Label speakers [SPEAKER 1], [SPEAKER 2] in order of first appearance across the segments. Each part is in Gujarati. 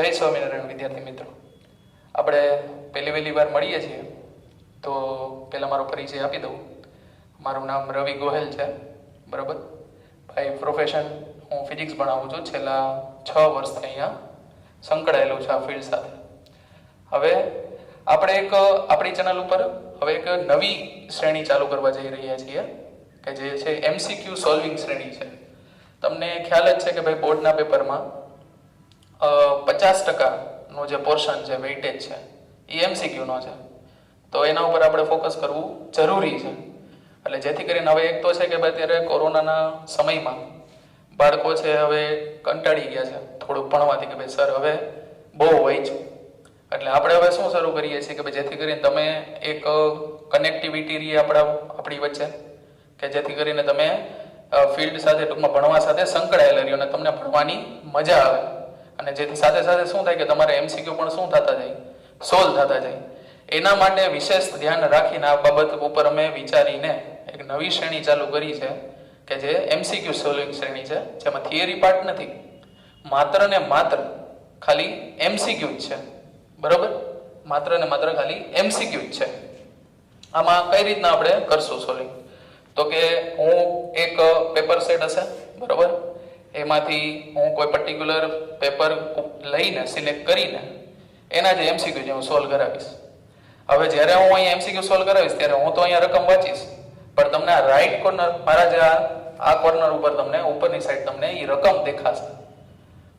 [SPEAKER 1] જય સ્વામિનારાયણ વિદ્યાર્થી મિત્રો, આપણે પહેલી વાર મળીએ છીએ તો પહેલાં મારો પરિચય આપી દઉં. મારું નામ રવિ ગોહેલ છે. બરાબર. બાય પ્રોફેશન હું ફિઝિક્સ ભણાવું છું. છેલ્લા 6 વર્ષથી અહીંયા સંકળાયેલું છે આ ફિલ્ડ સાથે. હવે આપણે આપણી ચેનલ ઉપર હવે એક નવી શ્રેણી ચાલુ કરવા જઈ રહ્યા છીએ કે જે છે MCQ સોલ્વિંગ શ્રેણી છે. તમને ખ્યાલ જ છે કે ભાઈ બોર્ડના પેપરમાં 50% જે પોર્શન છે, વેઇટેજ છે, એ MCQનો છે. તો એના ઉપર આપણે ફોકસ કરવું જરૂરી છે. એટલે જેથી કરીને હવે એક તો છે કે ભાઈ અત્યારે કોરોનાના સમયમાં બાળકો છે હવે કંટાળી ગયા છે થોડુંક ભણવાથી કે ભાઈ સર હવે બહુ વાંચ્યું. એટલે આપણે હવે શું શરૂ કરીએ છીએ કે ભાઈ જેથી કરીને તમે એક કનેક્ટિવિટી રહી આપણી વચ્ચે, કે જેથી કરીને તમે ફિલ્ડ સાથે ટૂંકમાં ભણવા સાથે સંકળાયેલા રહ્યો અને તમને ભણવાની મજા આવે. અને જેથી સાથે સાથે શું થાય કે તમારે MCQ પણ શું થતા જાય, સોલ્વ થતા જાય. એના માટે વિશેષ ધ્યાન રાખીને આ બાબત ઉપર અમે વિચારીને એક નવી શ્રેણી ચાલુ કરી છે કે જે MCQ સોલ્વિંગ શ્રેણી છે, જેમાં થિયરી પાર્ટ નથી, માત્ર ને માત્ર ખાલી MCQ જ છે. બરોબર, માત્ર ને માત્ર ખાલી MCQ જ છે. આમાં કઈ રીતના આપણે કરશું સોલ્વિંગ? તો કે હું એક પેપર સેટ હશે, બરોબર, એમાંથી હું કોઈ પર્ટિક્યુલર પેપર લઈને સિલેક્ટ કરીને એના જે MCQ છે હું સોલ્વ કરાવીશ. હવે જ્યારે હું અહીંયા MCQ સોલ્વ કરાવીશ ત્યારે હું તો અહીંયા રકમ વાંચીશ, પણ તમને આ રાઈટ કોર્નર, મારા જે આ કોર્નર ઉપર તમને ઉપરની સાઈડ તમને એ રકમ દેખાશે.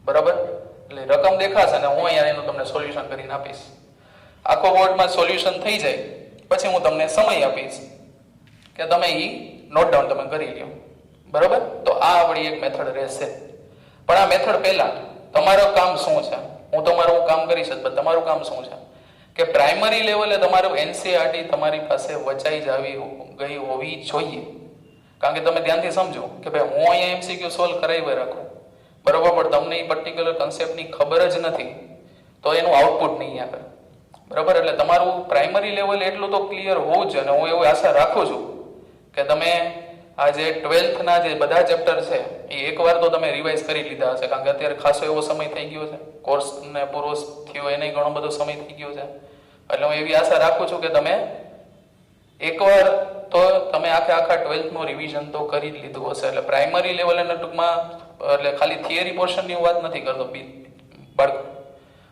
[SPEAKER 1] બરાબર, એટલે રકમ દેખાશે અને હું અહીંયા એનું તમને સોલ્યુશન કરીને આપીશ. આખો બોર્ડમાં સોલ્યુશન થઈ જાય પછી હું તમને સમય આપીશ કે તમે એ નોટ ડાઉન તમે કરી લો. બરાબર, તો આ આપણી એક મેથડ રહેશે. પણ આ મેથડ પહેલા તમારું કામ શું છે? હું તમારું કામ કરીશ જ, પણ તમારું કામ શું છે કે પ્રાઇમરી લેવલે તમારું NCERT તમારી પાસે વચાઈ જ આવી ગઈ હોવી જોઈએ. કારણ કે તમે ધ્યાનથી સમજો કે ભાઈ હું અહીંયા MCQ સોલ્વ કરાવી રાખું, બરોબર, પણ તમને એ પર્ટિક્યુલર કન્સેપ્ટની ખબર જ નથી તો એનું આઉટપુટ નહીં આવે. બરાબર, એટલે તમારું પ્રાઇમરી લેવલ એટલું તો ક્લિયર હોવું જ. અને હું એવી આશા રાખું છું કે તમે આ જે 12થના જે બધા ચેપ્ટર છે એ એકવાર તો તમે રિવાઇઝ કરી લીધા હશે. કારણ કે અત્યારે ખાસો એવો સમય થઈ ગયો છે, કોર્સને પૂરો થયો એને ઘણો બધો સમય થઈ ગયો છે. એટલે હું એવી આશા રાખું છું કે તમે એકવાર તો તમે આખા 12થનું રિવિઝન તો કરી જ લીધું હશે. એટલે પ્રાઇમરી લેવલ અને ટૂંકમાં એટલે ખાલી થિયરી પોર્શનની વાત નથી કરતો બાળકો,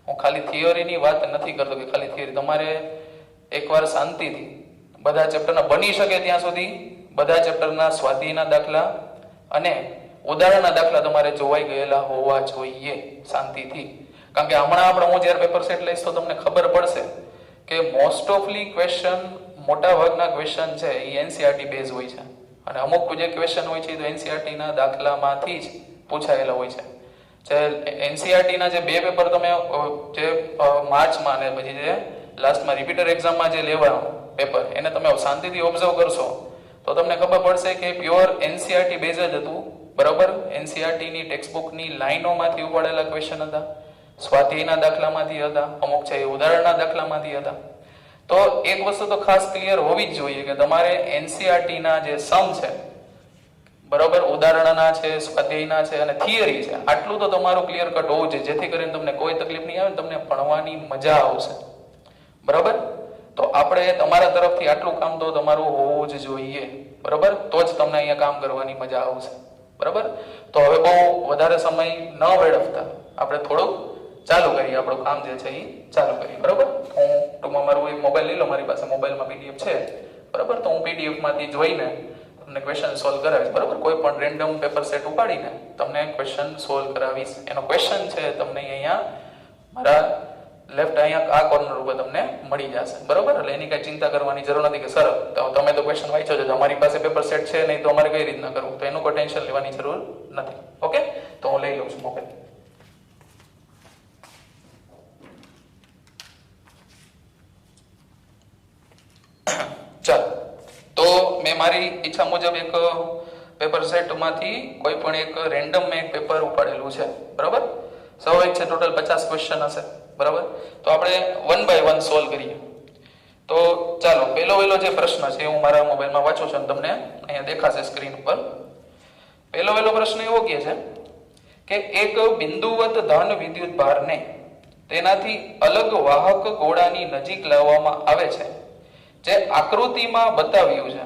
[SPEAKER 1] હું ખાલી થિયરીની વાત નથી કરતો કે ખાલી થિયરી. તમારે એકવાર શાંતિથી બધા ચેપ્ટરના બની શકે ત્યાં સુધી બધા ચેપ્ટરના સ્વાધ્યાયના દાખલા અને ઉદાહરણના દાખલા તમારે જોવાઈ ગયેલા હોવા જોઈએ શાંતિથી. કારણ કે હમણાં હું જ્યારે પેપર સેટ લઈશ તો તમને ખબર પડશે કે મોસ્ટ ઓફલી ક્વેશ્ચન, મોટા ભાગના ક્વેશ્ચન છે એ NCERT બેઝ હોય છે. અને અમુક જે ક્વેશ્ચન હોય છે તો NCERTના દાખલામાંથી જ પૂછાયેલા હોય છે. જે NCERTના જે 2 પેપર તમે જે માર્ચમાં અને પછી જે લાસ્ટમાં રિપીટર એક્ઝામમાં જે લેવા પેપર એને તમે શાંતિથી ઓબ્ઝર્વ કરશો તો તમને ખબર પડશે કે પ્યોર NCERT બેઝ જ હતું. બરાબર, NCERTની ટેક્સ્ટબુકની લાઈનોમાંથી ઉપાડેલા ક્વેશ્ચન હતા, સ્વાધ્યાયના દાખલામાંથી હતા, અમુક છે એ ઉદાહરણના દાખલામાંથી હતા. તો એક વસ્તુ તો ખાસ ક્લિયર હોવી જ જોઈએ કે તમારે NCERTના જે સમ છે, બરાબર, ઉદાહરણના છે, સ્વાધ્યાયના છે અને થિયરી છે, આટલું તો તમારું ક્લિયર કટ હોવું જોઈએ જેથી કરીને તમને કોઈ તકલીફ નહીં આવે, તમને ભણવાની મજા આવશે. બરાબર, તો આપણે તમારા તરફથી આટલું કામ તો તમારું હોવું જ જોઈએ. બરાબર, તો જ તમને અહીંયા કામ કરવાની મજા આવશે. બરાબર, તો હવે બહુ વધારે સમય ન વેડફતા આપણે થોડુંક ચાલુ કરીએ, આપણું કામ જે છે એ ચાલુ કરીએ. બરાબર, હું ટૂંકમાં મારું એક મોબાઈલ લઈ લો, મારી પાસે મોબાઈલમાં PDF છે. બરાબર, તો હું PDF જોઈને તમને ક્વેશ્ચન સોલ્વ કરાવીશ. બરાબર, કોઈ પણ રેન્ડમ પેપર સેટ ઉપાડીને તમને ક્વેશ્ચન સોલ્વ કરાવીશ. એનો ક્વેશ્ચન છે તમને અહીંયા મારા લેફ્ટ અહીંયા આ કોર્નર ઉપર તમને મળી જશે. બરાબર, એટલે એની કઈ ચિંતા કરવાની જરૂર નથી કે સર તમે તો ક્વેશ્ચન વાંચ્યો છે, અમારી પાસે પેપર સેટ છે નહીં તો અમારે કઈ રીતના કરવું, તો એનું કોઈ ટેન્શન લેવાની જરૂર નથી. ઓકે, તો હું લઈ લઉં છું મોબાઈલ. ચાલો, તો મેં મારી ઈચ્છા મુજબ એક પેપર સેટમાંથી કોઈ પણ એક રેન્ડમ મેં એક પેપર ઉપાડેલું છે. બરાબર, સ્વાભાવિક છે ટોટલ 50 ક્વેશ્ચન હશે. બરાબર, તો આપણે 1 બાય 1 સોલ્વ કરીએ. તો ચાલો, પહેલો જે પ્રશ્ન છે હું મારા મોબાઈલમાં વાંચું છું અને તમને અહીંયા દેખાશે સ્ક્રીન ઉપર. પહેલો પ્રશ્ન એવો કહે છે કે એક બિંદુવત ધન વિદ્યુત ભારને તેનાથી અલગ વાહક ગોળાની નજીક લાવવામાં આવે છે જે આકૃતિમાં બતાવ્યું છે,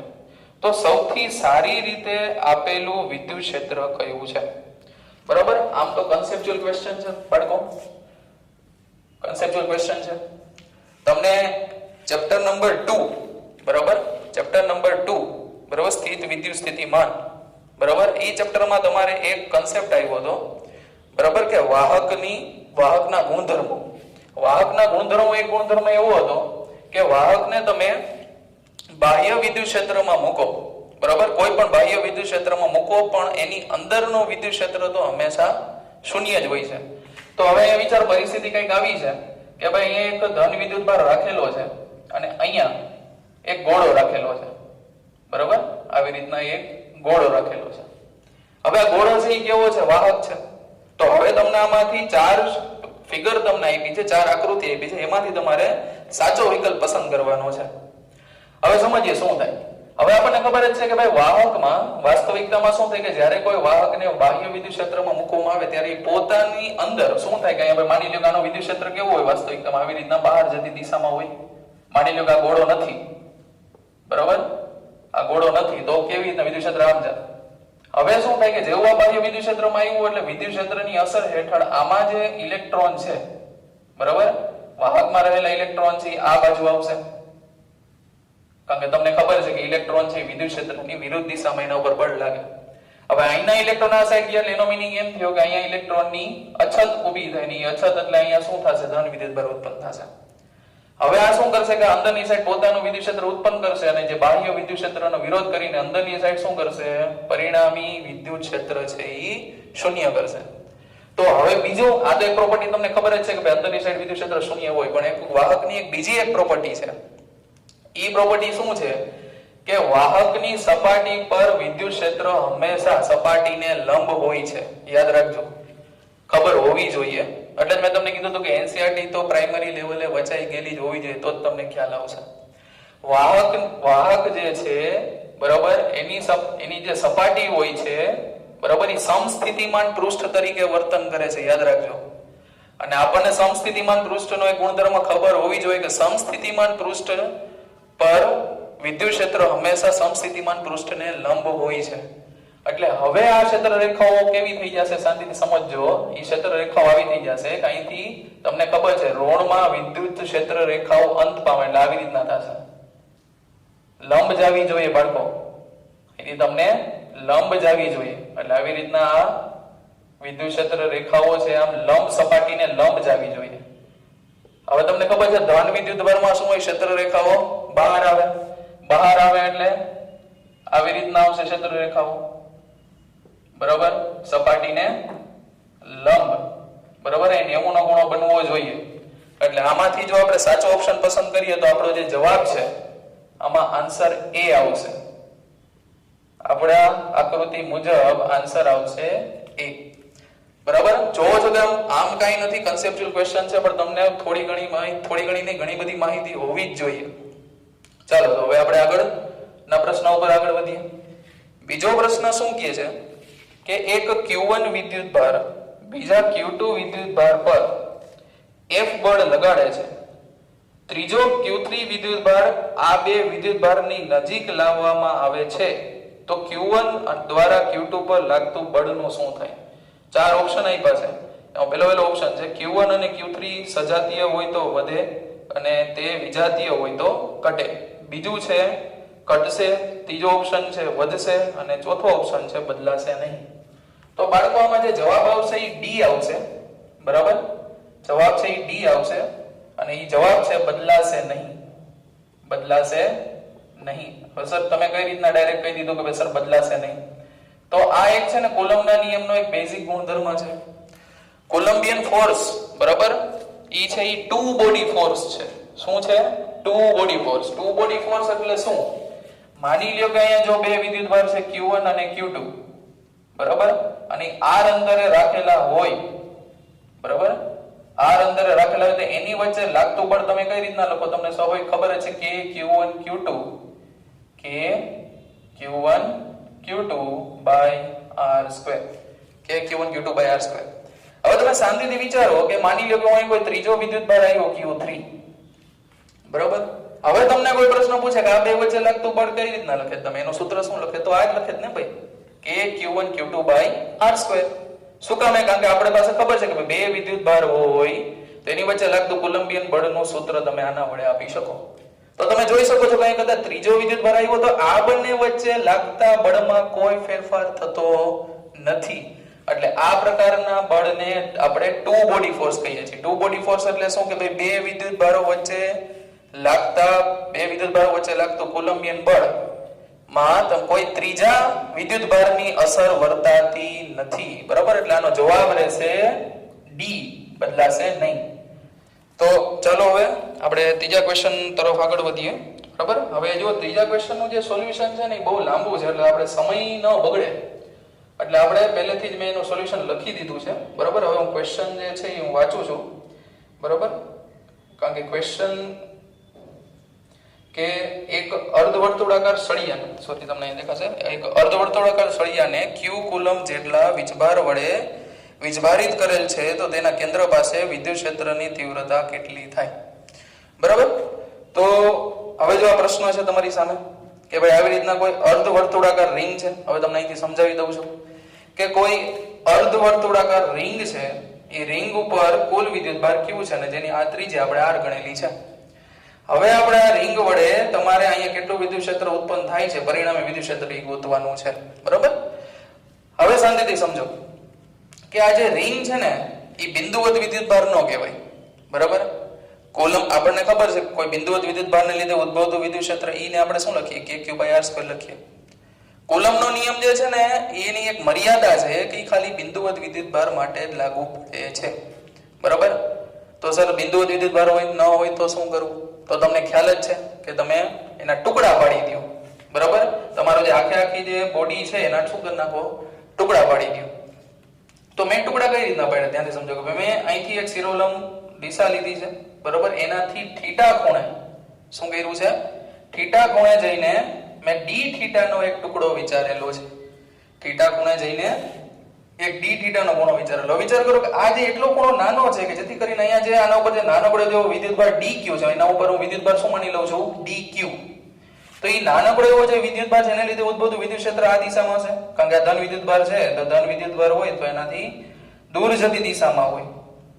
[SPEAKER 1] તો સૌથી સારી રીતે આપેલું વિદ્યુત ક્ષેત્ર કયું છે? બરાબર, આમ તો કન્સેપ્ચ્યુઅલ ક્વેશ્ચન છે બાળકો, કન્સેપ્ચ્યુઅલ ક્વેશ્ચન છે. તમને ચેપ્ટર નંબર 2, બરાબર, ચેપ્ટર નંબર 2, બરાબર, સ્થિત વિદ્યુત સ્થિતિમાન, બરાબર, એ ચેપ્ટરમાં તમારે એક કન્સેપ્ટ આવ્યો હતો, બરાબર, કે વાહકના ગુણધર્મો. વાહકના ગુણધર્મો, એક ગુણધર્મ એવો હતો કે વાહકને તમે બાહ્ય વિદ્યુત ક્ષેત્રમાં મૂકો, બરાબર, કોઈ પણ બાહ્ય વિદ્યુત ક્ષેત્રમાં મૂકો પણ એની અંદરનો વિદ્યુત ક્ષેત્ર તો હંમેશા શૂન્ય જ હોય છે. તો હવે એ વિચાર પરિસ્થિતિ કંઈક આવી છે કે ભાઈ અહીંયા એક ધન વિદ્યુત ભાર રાખેલો છે અને અહીંયા એક ગોળો રાખેલો છે, બરાબર, આવી રીતના એક ગોળો રાખેલો છે. હવે આ ગોળો છે એ કેવો છે? વાહક છે. તો હવે તમને આમાંથી 4 ફિગર તમને આપી છે, 4 આકૃતિ આપી છે, એમાંથી તમારે સાચો વિકલ્પ પસંદ કરવાનો છે. હવે સમજીએ શું થાય. હવે આપણને ખબર જ છે કે ભાઈ વાહકમાં વાસ્તવિકતામાં શું થાય કે જ્યારે કોઈ વાહકને બાહ્ય વિદ્યુત ક્ષેત્રમાં મૂકવામાં આવે ત્યારે પોતાની અંદર શું થાય કે અહીંયા માની લો કે આનો વિદ્યુત ક્ષેત્ર કેવો હોય વાસ્તવિકતામાં? આવી રીતના બહાર જતી દિશામાં હોય. માની લો કે આ ગોળો નથી, બરાબર, આ ગોળો નથી, તો કેવી રીતના વિદ્યુત ક્ષેત્ર આમ જાય. હવે શું થાય કે જેવું આ બાહ્ય વિદ્યુત ક્ષેત્રમાં આવ્યું એટલે વિદ્યુત ક્ષેત્રની અસર હેઠળ આમાં જે ઇલેક્ટ્રોન છે, બરાબર, વાહકમાં રહેલા ઇલેક્ટ્રોન છે આ બાજુ આવશે, કારણ કે તમને ખબર છે કે ઇલેક્ટ્રોન છે વિદ્યુત ક્ષેત્રની વિરુદ્ધ દિશામાં એના ઉપર બળ લાગે. હવે અહીંના ઇલેક્ટ્રોન આ સાઈડ ગયા, એનો મીનિંગ એમ થયો કે અહીંયા ઇલેક્ટ્રોનની અછત ઊભી થાય, ની અછત એટલે અહીંયા શું થશે? ધન વિદ્યુત ભાર ઉત્પન્ન થશે. હવે આ શું કરશે કે અંદરની સાઈડ પોતાનું વિદ્યુત ક્ષેત્ર ઉત્પન્ન કરશે અને જે બાહ્ય વિદ્યુત ક્ષેત્રનો વિરોધ કરીને અંદરની સાઈડ શું કરશે? પરિણામી વિદ્યુત ક્ષેત્ર છે એ શૂન્ય કરશે. તો હવે બીજું, આ તો એક પ્રોપર્ટી તમને ખબર જ છે કે ભાઈ અંદરની સાઈડ વિદ્યુત ક્ષેત્ર શૂન્ય હોય, પણ એક વાહકની એક બીજી એક પ્રોપર્ટી છે. ઈ પ્રોપર્ટી શું છે કે વાહકની સપાટી પર વિદ્યુત ક્ષેત્ર હંમેશા સપાટીને લંબ હોય છે. યાદ રાખજો, ખબર હોવી જોઈએ. એટલે મેં તમને કીધું હતું કે એનસીઆરટી તો પ્રાઇમરી લેવલે વચાઈ ગયેલી જ હોવી જોઈએ, તો જ તમને ખ્યાલ આવશે. વાહક જે છે, બરાબર, એની જે સપાટી હોય છે, બરાબર, એ સમસ્થિતિમાન પૃષ્ઠ તરીકે વર્તન કરે છે. યાદ રાખજો. અને આપણને સમસ્થિતિમાન પૃષ્ઠનો એક ગુણધર્મ ખબર હોવી જોઈએ કે સમસ્થિતિમાન પૃષ્ઠ પર વિદ્યુત ક્ષેત્ર હંમેશા સમસ્થિતિમાન પૃષ્ઠને લંબ હોય છે. એટલે હવે આ ક્ષેત્ર રેખાઓ કેવી થઈ જશે? શાંતિથી સમજજો. એ ક્ષેત્ર રેખાઓ આવી થઈ જશે કે અહીંથી તમને ખબર છે ઋણમાં વિદ્યુત ક્ષેત્ર રેખાઓ અંત પામે એટલે આવી રીતના થશે. લંબ જાવી જોઈએ બાળકો, એની તમને લંબ જાવી જોઈએ. એટલે આવી રીતના આ વિદ્યુત ક્ષેત્ર રેખાઓ છે આમ લંબ સપાટીને લંબ જાવી જોઈએ. હવે તમને ખબર છે ધન વિદ્યુત ભારમાં શું હોય? ક્ષેત્ર રેખાઓ બહાર આવે. બહાર આવે એટલે આવી રીતના આવશે ક્ષેત્ર રેખાઓ, બરાબર, સપાટીને લંબ, બરાબર, એ 90 નો ખૂણો બનવો જોઈએ. એટલે આમાંથી જો આપણે સાચો ઓપ્શન પસંદ કરીએ તો આપણો જે જવાબ છે આમાં આન્સર એ આવશે. આપણા આકૃતિ મુજબ આન્સર આવશે એ. બરાબર, જોવો છો કે આમ કાઈ નથી, કન્સેપ્ચ્યુઅલ ક્વેશ્ચન છે, પણ તમને થોડી ઘણી નહીં ઘણી બધી માહિતી હોવી જ જોઈએ. ચાલો તો હવે આપણે આગળના પ્રશ્ન ઉપર આગળ વધીએ. બીજો પ્રશ્ન શું કહે છે કે એક Q1 વિદ્યુત ભાર બીજા Q2 વિદ્યુત ભાર પર F બળ લગાડે છે. ત્રીજો Q3 વિદ્યુત ભાર આ બે વિદ્યુત ભારની નજીક લાવવામાં આવે છે, તો Q1 દ્વારા Q2 પર લાગતું બળનું શું થાય? 4 ઓપ્શન આપ્યા છે. પહેલો ઓપ્શન છે Q1 અને Q3 સજાતીય હોય તો વધે અને તે વિજાતીય હોય તો ઘટે. બીજું છે ઘટશે, ત્રીજો ઓપ્શન છે વધશે અને ચોથો ઓપ્શન છે બદલાશે નહીં. તો બાળકો આમાં જે જવાબ આવશે એ ડી આવશે. બરાબર, જવાબ છે એ ડી આવશે અને એ જવાબ છે બદલાશે નહીં. બદલાશે નહીં. હવે સર તમે કઈ રીતના ડાયરેક્ટ કહી દીધું કે ભાઈ સર બદલાશે નહીં? તો આ એક છે ને કુલમ્બના નિયમનો એક બેઝિક ગુણધર્મ છે. કોલમ્બિયન ફોર્સ, બરાબર, ઈ છે ઈ ટુ બોડી ફોર્સ છે. શું છે? Two body force. Two body force એટલે શું? માની લ્યો કે અહીંયા જો બે વિદ્યુત ભાર છે Q1 અને Q2, બરાબર, અને આર અંતરે રાખેલા હોય, બરાબર, આર અંતરે રાખેલા હોય તો એની વચ્ચે લાગતું બળ તમે કઈ રીતના લખો? તમને સ્વાભાવિક ખબર છે કે Q1 Q2 કે Q1 Q2 by r square, કે Q1 Q2 by r square. હવે તમે શાંતિથી વિચારો કે માની લો કે અહીં કોઈ ત્રીજો વિદ્યુત ભાર આવ્યો Q3, બરોબર? હવે તમને કોઈ પ્રશ્ન પૂછે કે આ બે વચ્ચે લાગતું બળ કઈ રીતના લખે, તમે એનું સૂત્ર શું લખે? તો આ જ લખે ને ભાઈ, કે Q1 Q2/r². શું કામ? કારણ કે આપણે પાસે ખબર છે કે બે વિદ્યુત ભાર હોય તો એની વચ્ચે લાગતું કુલંબિયન બળનું સૂત્ર તમે આના વડે આપી શકો. તો તમે જોઈ શકો છો કે અહીં કદાચ ત્રીજો વિદ્યુત ભાર આવ્યો તો આ બંને વચ્ચે લાગતા બળમાં કોઈ ફેરફાર થતો નથી. એટલે આ પ્રકારના બળને આપણે ટુ બોડી ફોર્સ કહીએ છીએ. ટુ બોડી ફોર્સ એટલે શું કે ભાઈ બે વિદ્યુત ભારો વચ્ચે લાગતું કુલંબિયન બળ માં કોઈ ત્રીજા વિદ્યુત ભારની અસર વર્તાતી નથી. બરાબર? એટલે આનો જવાબ રહેશે ડી, બદલાશે નહીં. તો ચલો હવે આપણે ત્રીજા ક્વેશ્ચન તરફ આગળ વધીએ. બરાબર? હવે જો ત્રીજા ક્વેશ્ચનનું જે સોલ્યુશન છે ને એ બહુ લાંબુ છે, એટલે આપણે સમય ન બગડે એટલે આપણે પહેલેથી જ મેં એનું સોલ્યુશન લખી દીધું છે. બરાબર? હવે હું ક્વેશ્ચન જે છે એ હું વાંચું છું. બરાબર? કારણ કે ક્વેશ્ચન કે એક અર્ધવર્તુળાકાર સળિયાને, સોરી તમને અહીં દેખાશે, એક અર્ધવર્તુળાકાર સળિયાને Q કુલમ જેટલા વીજભાર વડે વીજભારિત કરેલ છે તો તેના કેન્દ્ર પાસે વિદ્યુત ક્ષેત્રની તીવ્રતા કેટલી થાય? બરાબર? તો હવે જો આ પ્રશ્ન છે તમારી સામે કે ભાઈ આવી રીતના કોઈ અર્ધવર્તુળાકાર રિંગ છે. હવે તમને અહીંથી સમજાવી દઉં છું કે કોઈ અર્ધવર્તુળાકાર રિંગ છે, એ રિંગ ઉપર કુલ વિદ્યુતભાર Q છે અને જેની આ ત્રિજ્યા આપણે R ગણેલી છે. હવે આપણે આ રિંગ વડે તમારે અહીંયા કેટલું વિદ્યુત ક્ષેત્ર ઉત્પન્ન થાય છે, પરિણામે વિદ્યુત ક્ષેત્ર ગોતવાનું છે. બરાબર? હવે શાંતિથી સમજો કે આ જે રિંગ છે ને એ બિંદુવત વિદ્યુતભાર ન કહેવાય. બરાબર? કોલમ આપણને ખબર છે કોઈ બિંદુવત વિદ્યુતભારને લીધે ઉદ્ભવતું વિદ્યુત ક્ષેત્ર E ને આપણે શું લખીએ? KQ/r² લખીએ. કોલમનો નિયમ જે છે ને એની એક મર્યાદા છે કે ખાલી બિંદુવત વિદ્યુતભાર માટે જ લાગુ પડે છે. બરાબર? તો સર બિંદુવત વિદ્યુતભાર હોય ન હોય તો શું કરવું? તો તમને ખ્યાલ જ છે કે તમે એના ટુકડા પાડી દો. બરાબર? તમારો જે આખી જે બોડી છે એના શું કરી નાખો? ટુકડા પાડી દો. તો મેં ટુકડા કઈ રીતના પાડ્યા ત્યાંથી સમજો કે મેં અહીંથી એક શિરોલંબ દિશા લીધી છે. બરાબર? એનાથી થીટા ખૂણે શું કર્યું છે? થીટા ખૂણે જઈને મેં ડી થીટાનો એક ટુકડો વિચારેલો છે. થીટા ખૂણે જઈને એક ડી થીટાનો ખૂણો વિચારેલો. વિચાર કરો કે આ જે એટલો ખૂણો નાનો છે કે જેથી કરીને અહીંયા જે આના ઉપર જે નાનકડો જો વિદ્યુતભાર DQ છે એના ઉપર હું વિદ્યુતભાર શું માની લઉં છું? DQ. તો એ નાનકડો એવો જે વિદ્યુતભાર છે એને લીધે ઉદ્ભવતું વિદ્યુત ક્ષેત્ર આ દિશામાં છે. કારણ કે આ ધન વિદ્યુતભાર છે તો ધન વિદ્યુતભાર હોય તો એનાથી દૂર જતી દિશામાં હોય.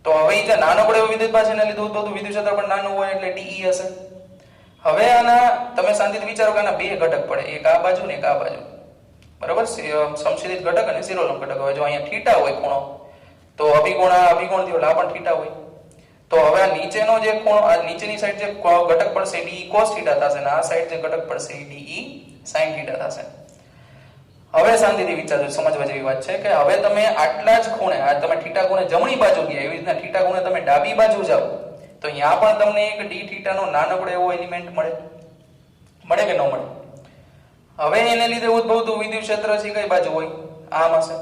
[SPEAKER 1] તો હવે જે નાનકડો એવો વિદ્યુતભાર છે એના લીધે ઉદ્ભવતું વિદ્યુત ક્ષેત્ર પણ નાનું હોય એટલે DE હશે. હવે આના તમે શાંતિથી વિચારો કે આના બે ઘટક પડે, એક આ બાજુ ને એક આ બાજુ. બરાબર? સમશીલિત ઘટક અને શિરોલંબ ઘટક. હવે જો અહીંયા થીટા હોય ખૂણો તો અભિકોણ થયો એટલે આ પણ થીટા હોય. તો હવે આ નીચેનો જે ખૂણો, આ નીચેની સાઈડ જે ઘટક પડશે DE cos θ થશે અને આ સાઈડ જે ઘટક પડશે DE sin θ થશે. હવે શાંતિથી વિચારજો, સમજવા જેવી વાત છે કે હવે તમે આટલા જ ખૂણે, આ તમે થીટા ખૂણે જમણી બાજુ ગયા એવી રીતના થીટા ખૂણે તમે ડાબી બાજુ જાઓ તો અહીંયા પણ તમને એક d θ નો નાનકડો એવો એલિમેન્ટ મળે કે ન મળે? હવે એને લીધે ઉદ્ભવતું વિદ્યુત ક્ષેત્ર છે કઈ બાજુ હોય? આમ હશે.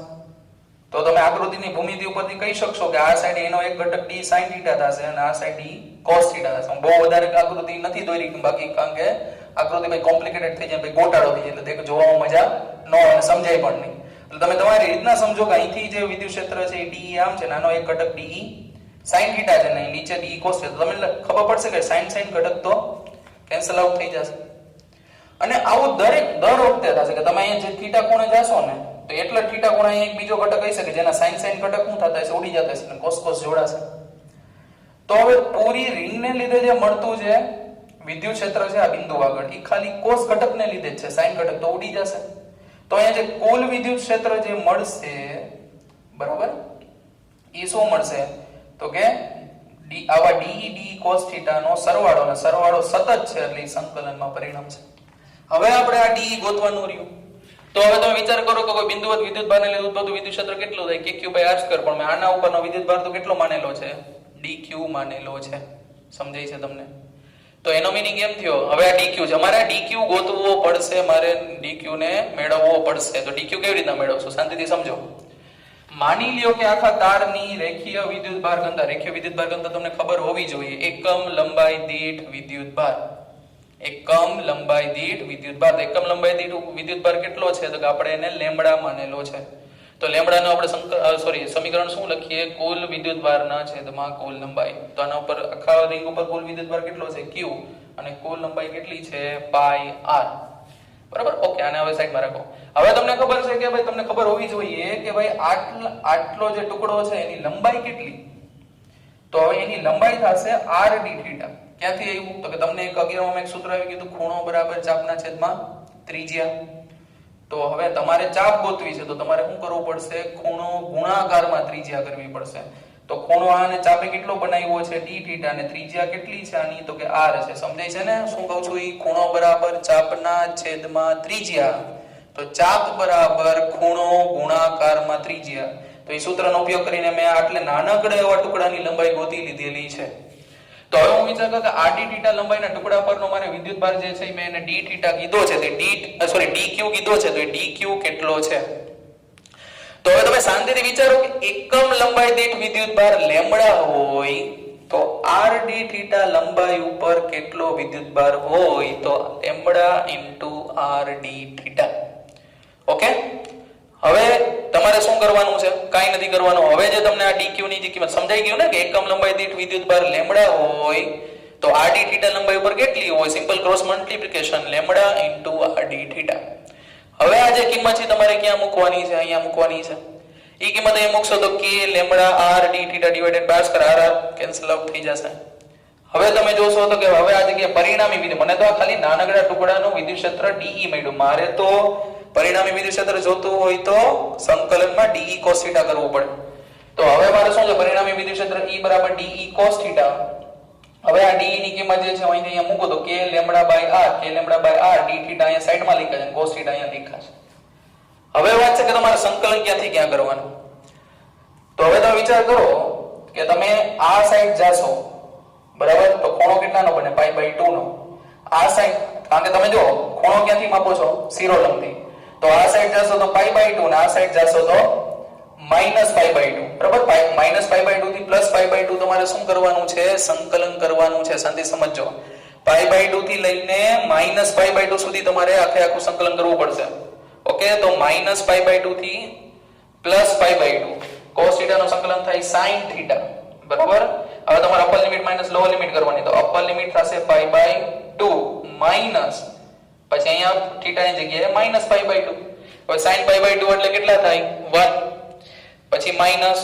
[SPEAKER 1] તો તમે આકૃતિની ભૂમિતિ ઉપરથી કહી શકશો કે આ સાઈડ એનો એક ઘટક d sin θ થશે અને આ સાઈડ d cos θ થશે. બહુ વધારે આકૃતિ નથી દોરી બાકી, કારણ કે આકૃતિ ભાઈ કોમ્પ્લિકેટેડ થઈ જાય, ભાઈ ગોટાળો થઈ જાય એટલે જોવામાં મજા ન આવે, સમજાય પણ નહીં. એટલે તમે તમારી રીતના સમજો કે અહીંથી જે વિદ્યુત ક્ષેત્ર છે એ DE આમ છે, નાનો એક ઘટક DE sin θ છે ને નીચે DE cos છે. તો તમને ખબર પડશે કે sin ઘટક તો કેન્સલ આઉટ થઈ જશે. અને આવું દર વખતે થશે કે તમે અહીંયા જે થીટા ખૂણે જાશો ને તો એટલા થીટા ખૂણે અહીંયા એક બીજો ઘટક હશે કે જેના sin ઘટક શું થતા હશે? ઉડી જતા હશે અને cos જોડાશે. તો હવે પૂરી રિંગને લીધે જે મળતું છે વિદ્યુત ક્ષેત્ર છે આ બિંદુ આગળ એ ખાલી cos ઘટકને લીધે જ છે, sin ઘટક તો ઉડી જશે. તો અહીંયા જે કુલ વિદ્યુત ક્ષેત્ર જે મળશે, બરાબર, એ શું મળશે? તો કે આવા DE cos θ નો સરવાળો, અને સરવાળો સતત છે એટલે સંકલનમાં પરિણમશે. હવે આપણે આ DE ગોતવાનું રહ્યું. તો હવે તમે વિચાર કરો કે કોઈ બિંદુવત વિદ્યુતભારને લીધે ઉદ્ભવતું વિદ્યુત ક્ષેત્ર કેટલું થાય? KQ/r². પણ મેં આના ઉપરનો વિદ્યુતભાર તો કેટલો માનેલો છે? DQ માનેલો છે. સમજાય છે તમને? તો એનો મીનિંગ એમ થયો હવે આ DQ છે, અમારે આ DQ ગોતવો પડશે, મારે DQ ને મેળવવો પડશે. તો DQ કેવી રીતના મેળવશો? શાંતિથી સમજો. માની લ્યો કે આખા તારની રેખીય વિદ્યુતભાર ઘનતા, રેખીય વિદ્યુતભાર ઘનતા તમને ખબર હોવી જોઈએ, એકમ લંબાઈ દીઠ વિદ્યુતભાર. એકમ લંબાઈ દીઠ વિદ્યુતભાર. એકમ લંબાઈ દીઠ વિદ્યુતભાર કેટલો છે? તો કે આપણે એને લેમ્બડા માનેલો છે. તો લેમ્બડાનો આપણે સમીકરણ શું લખીએ? કુલ વિદ્યુતભારના છેદમાં કુલ લંબાઈ. તો આના ઉપર આખા રિંગ ઉપર કુલ વિદ્યુતભાર કેટલો છે? q, અને કુલ લંબાઈ કેટલી છે? પાઈ r. બરાબર? ઓકે, આને હવે સાઈડમાં રાખો. હવે તમને ખબર છે કે ભાઈ, તમને ખબર હોવી જોઈએ કે ભાઈ આટલો જે ટુકડો છે એની લંબાઈ કેટલી? તો હવે એની લંબાઈ થશે r d થીટા. ક્યાંથી આવ્યું? તો કે તમને 11 માં એક સૂત્ર આવી ગયું, ખૂણો બરાબર ચાપના છેદમાં ત્રિજ્યા. તો હવે તમારે ચાપ ગોતવી છે તો તમારે શું કરવું પડશે? ખૂણો ગુણાકારમાં ત્રિજ્યા કરવી પડશે. તો ખૂણો આને ચાપે કેટલો બનાવ્યો છે? d થીટા, અને ત્રિજ્યા કેટલી છે આની? તો કે r છે. સમજાય છે ને શું કહું છું? ઈ ખૂણો બરાબર ચાપના છેદમાં ત્રિજ્યા. તો ચાપ બરાબર ખૂણો ગુણાકારમાં ત્રિજ્યા. તો એ સૂત્રનો ઉપયોગ કરીને મેં આટલે નાનકડા એવા ટુકડાની લંબાઈ ગોતી લીધેલી છે. તો હવે હું વિચાર કરું કે r d થીટા લંબાઈના ટુકડા પરનો મારે વિદ્યુતભાર જે છે મેં એને d થીટા કીધો છે, તે dq કીધો છે, તો એ dq કેટલો છે? તો હવે તમે શાંતિથી વિચારો કે એકમ લંબાઈ દીઠ વિદ્યુતભાર લેમ્બડા હોય તો r d થીટા લંબાઈ ઉપર કેટલો વિદ્યુતભાર હોય? તો lambda * r d theta. Okay, હવે તમારે શું કરવાનું છે? કાઈ નથી કરવાનું. હવે જે તમને આ dq ની જે કિંમત સમજાઈ ગયું ને કે એકમ લંબાઈ દીઠ વિદ્યુતભાર લેમ્બડા હોય તો r d થીટા લંબાઈ ઉપર કેટલી હોય? Simple cross multiplication lambda * r d theta. હવે આ જે કિંમત છે તમારે ક્યાં મૂકવાની છે? અહીંયા મૂકવાની છે. ઈ કિંમત અહીંયા મૂકશો તો k lambda r d theta divided by r r cancel out થઈ જશે. હવે તમે જોશો તો કે હવે આ જગ્યાએ પરિણામી વિદ્યુત, મને તો આ ખાલી નાનકડા ટુકડાનું વિદ્યુત ક્ષેત્ર dE મળ્યું. મારે તો પરિણામી વિદ્યુત ક્ષેત્ર જોતું હોય તો સંકલનમાં dE cos θ કરવું પડે. તો હવે મારે શું છે? પરિણામી વિદ્યુત ક્ષેત્ર E બરાબર dE cos θ. હવે આ dE ની કિંમત જે છે અહીંયા મૂકો તો k lambda by r d theta અહીંયા સાઈડમાં લખ્યા છે, cos θ અહીંયા લખ્યા છે. હવે વાત છે કે તમારે સંકલન ક્યાંથી ક્યાં કરવાનું. તો હવે તમે વિચાર કરો કે તમે આ સાઈડ જાશો, બરાબર? તો ખૂણો કેટલાનો બને? π/2 નો. આ સાઈડ, કારણ કે તમે જો ખૂણો ક્યાંથી માપો છો? શિરોલંબથી. તો આ સાઈડ જાશો તો π/2 અને આ સાઈડ જાશો તો -π/2. બરાબર? -π/2 થી +π/2 તમારે શું કરવાનું છે? સંકલન કરવાનું છે. શાંતિ સમજજો. π/2 થી લઈને -π/2 સુધી તમારે આખું સંકલન કરવું પડશે. ઓકે, તો -π/2 થી +π/2 cos θ નું સંકલન થાય sin θ. બરાબર? હવે તમારે upper limit minus lower limit કરવાની. તો અપર લિમિટ થશે π/2 માઈનસ, પછી અહીંયા θ ની જગ્યાએ -π/2. હવે sin π/2 એટલે કેટલા થાય? 1. પછી માઈનસ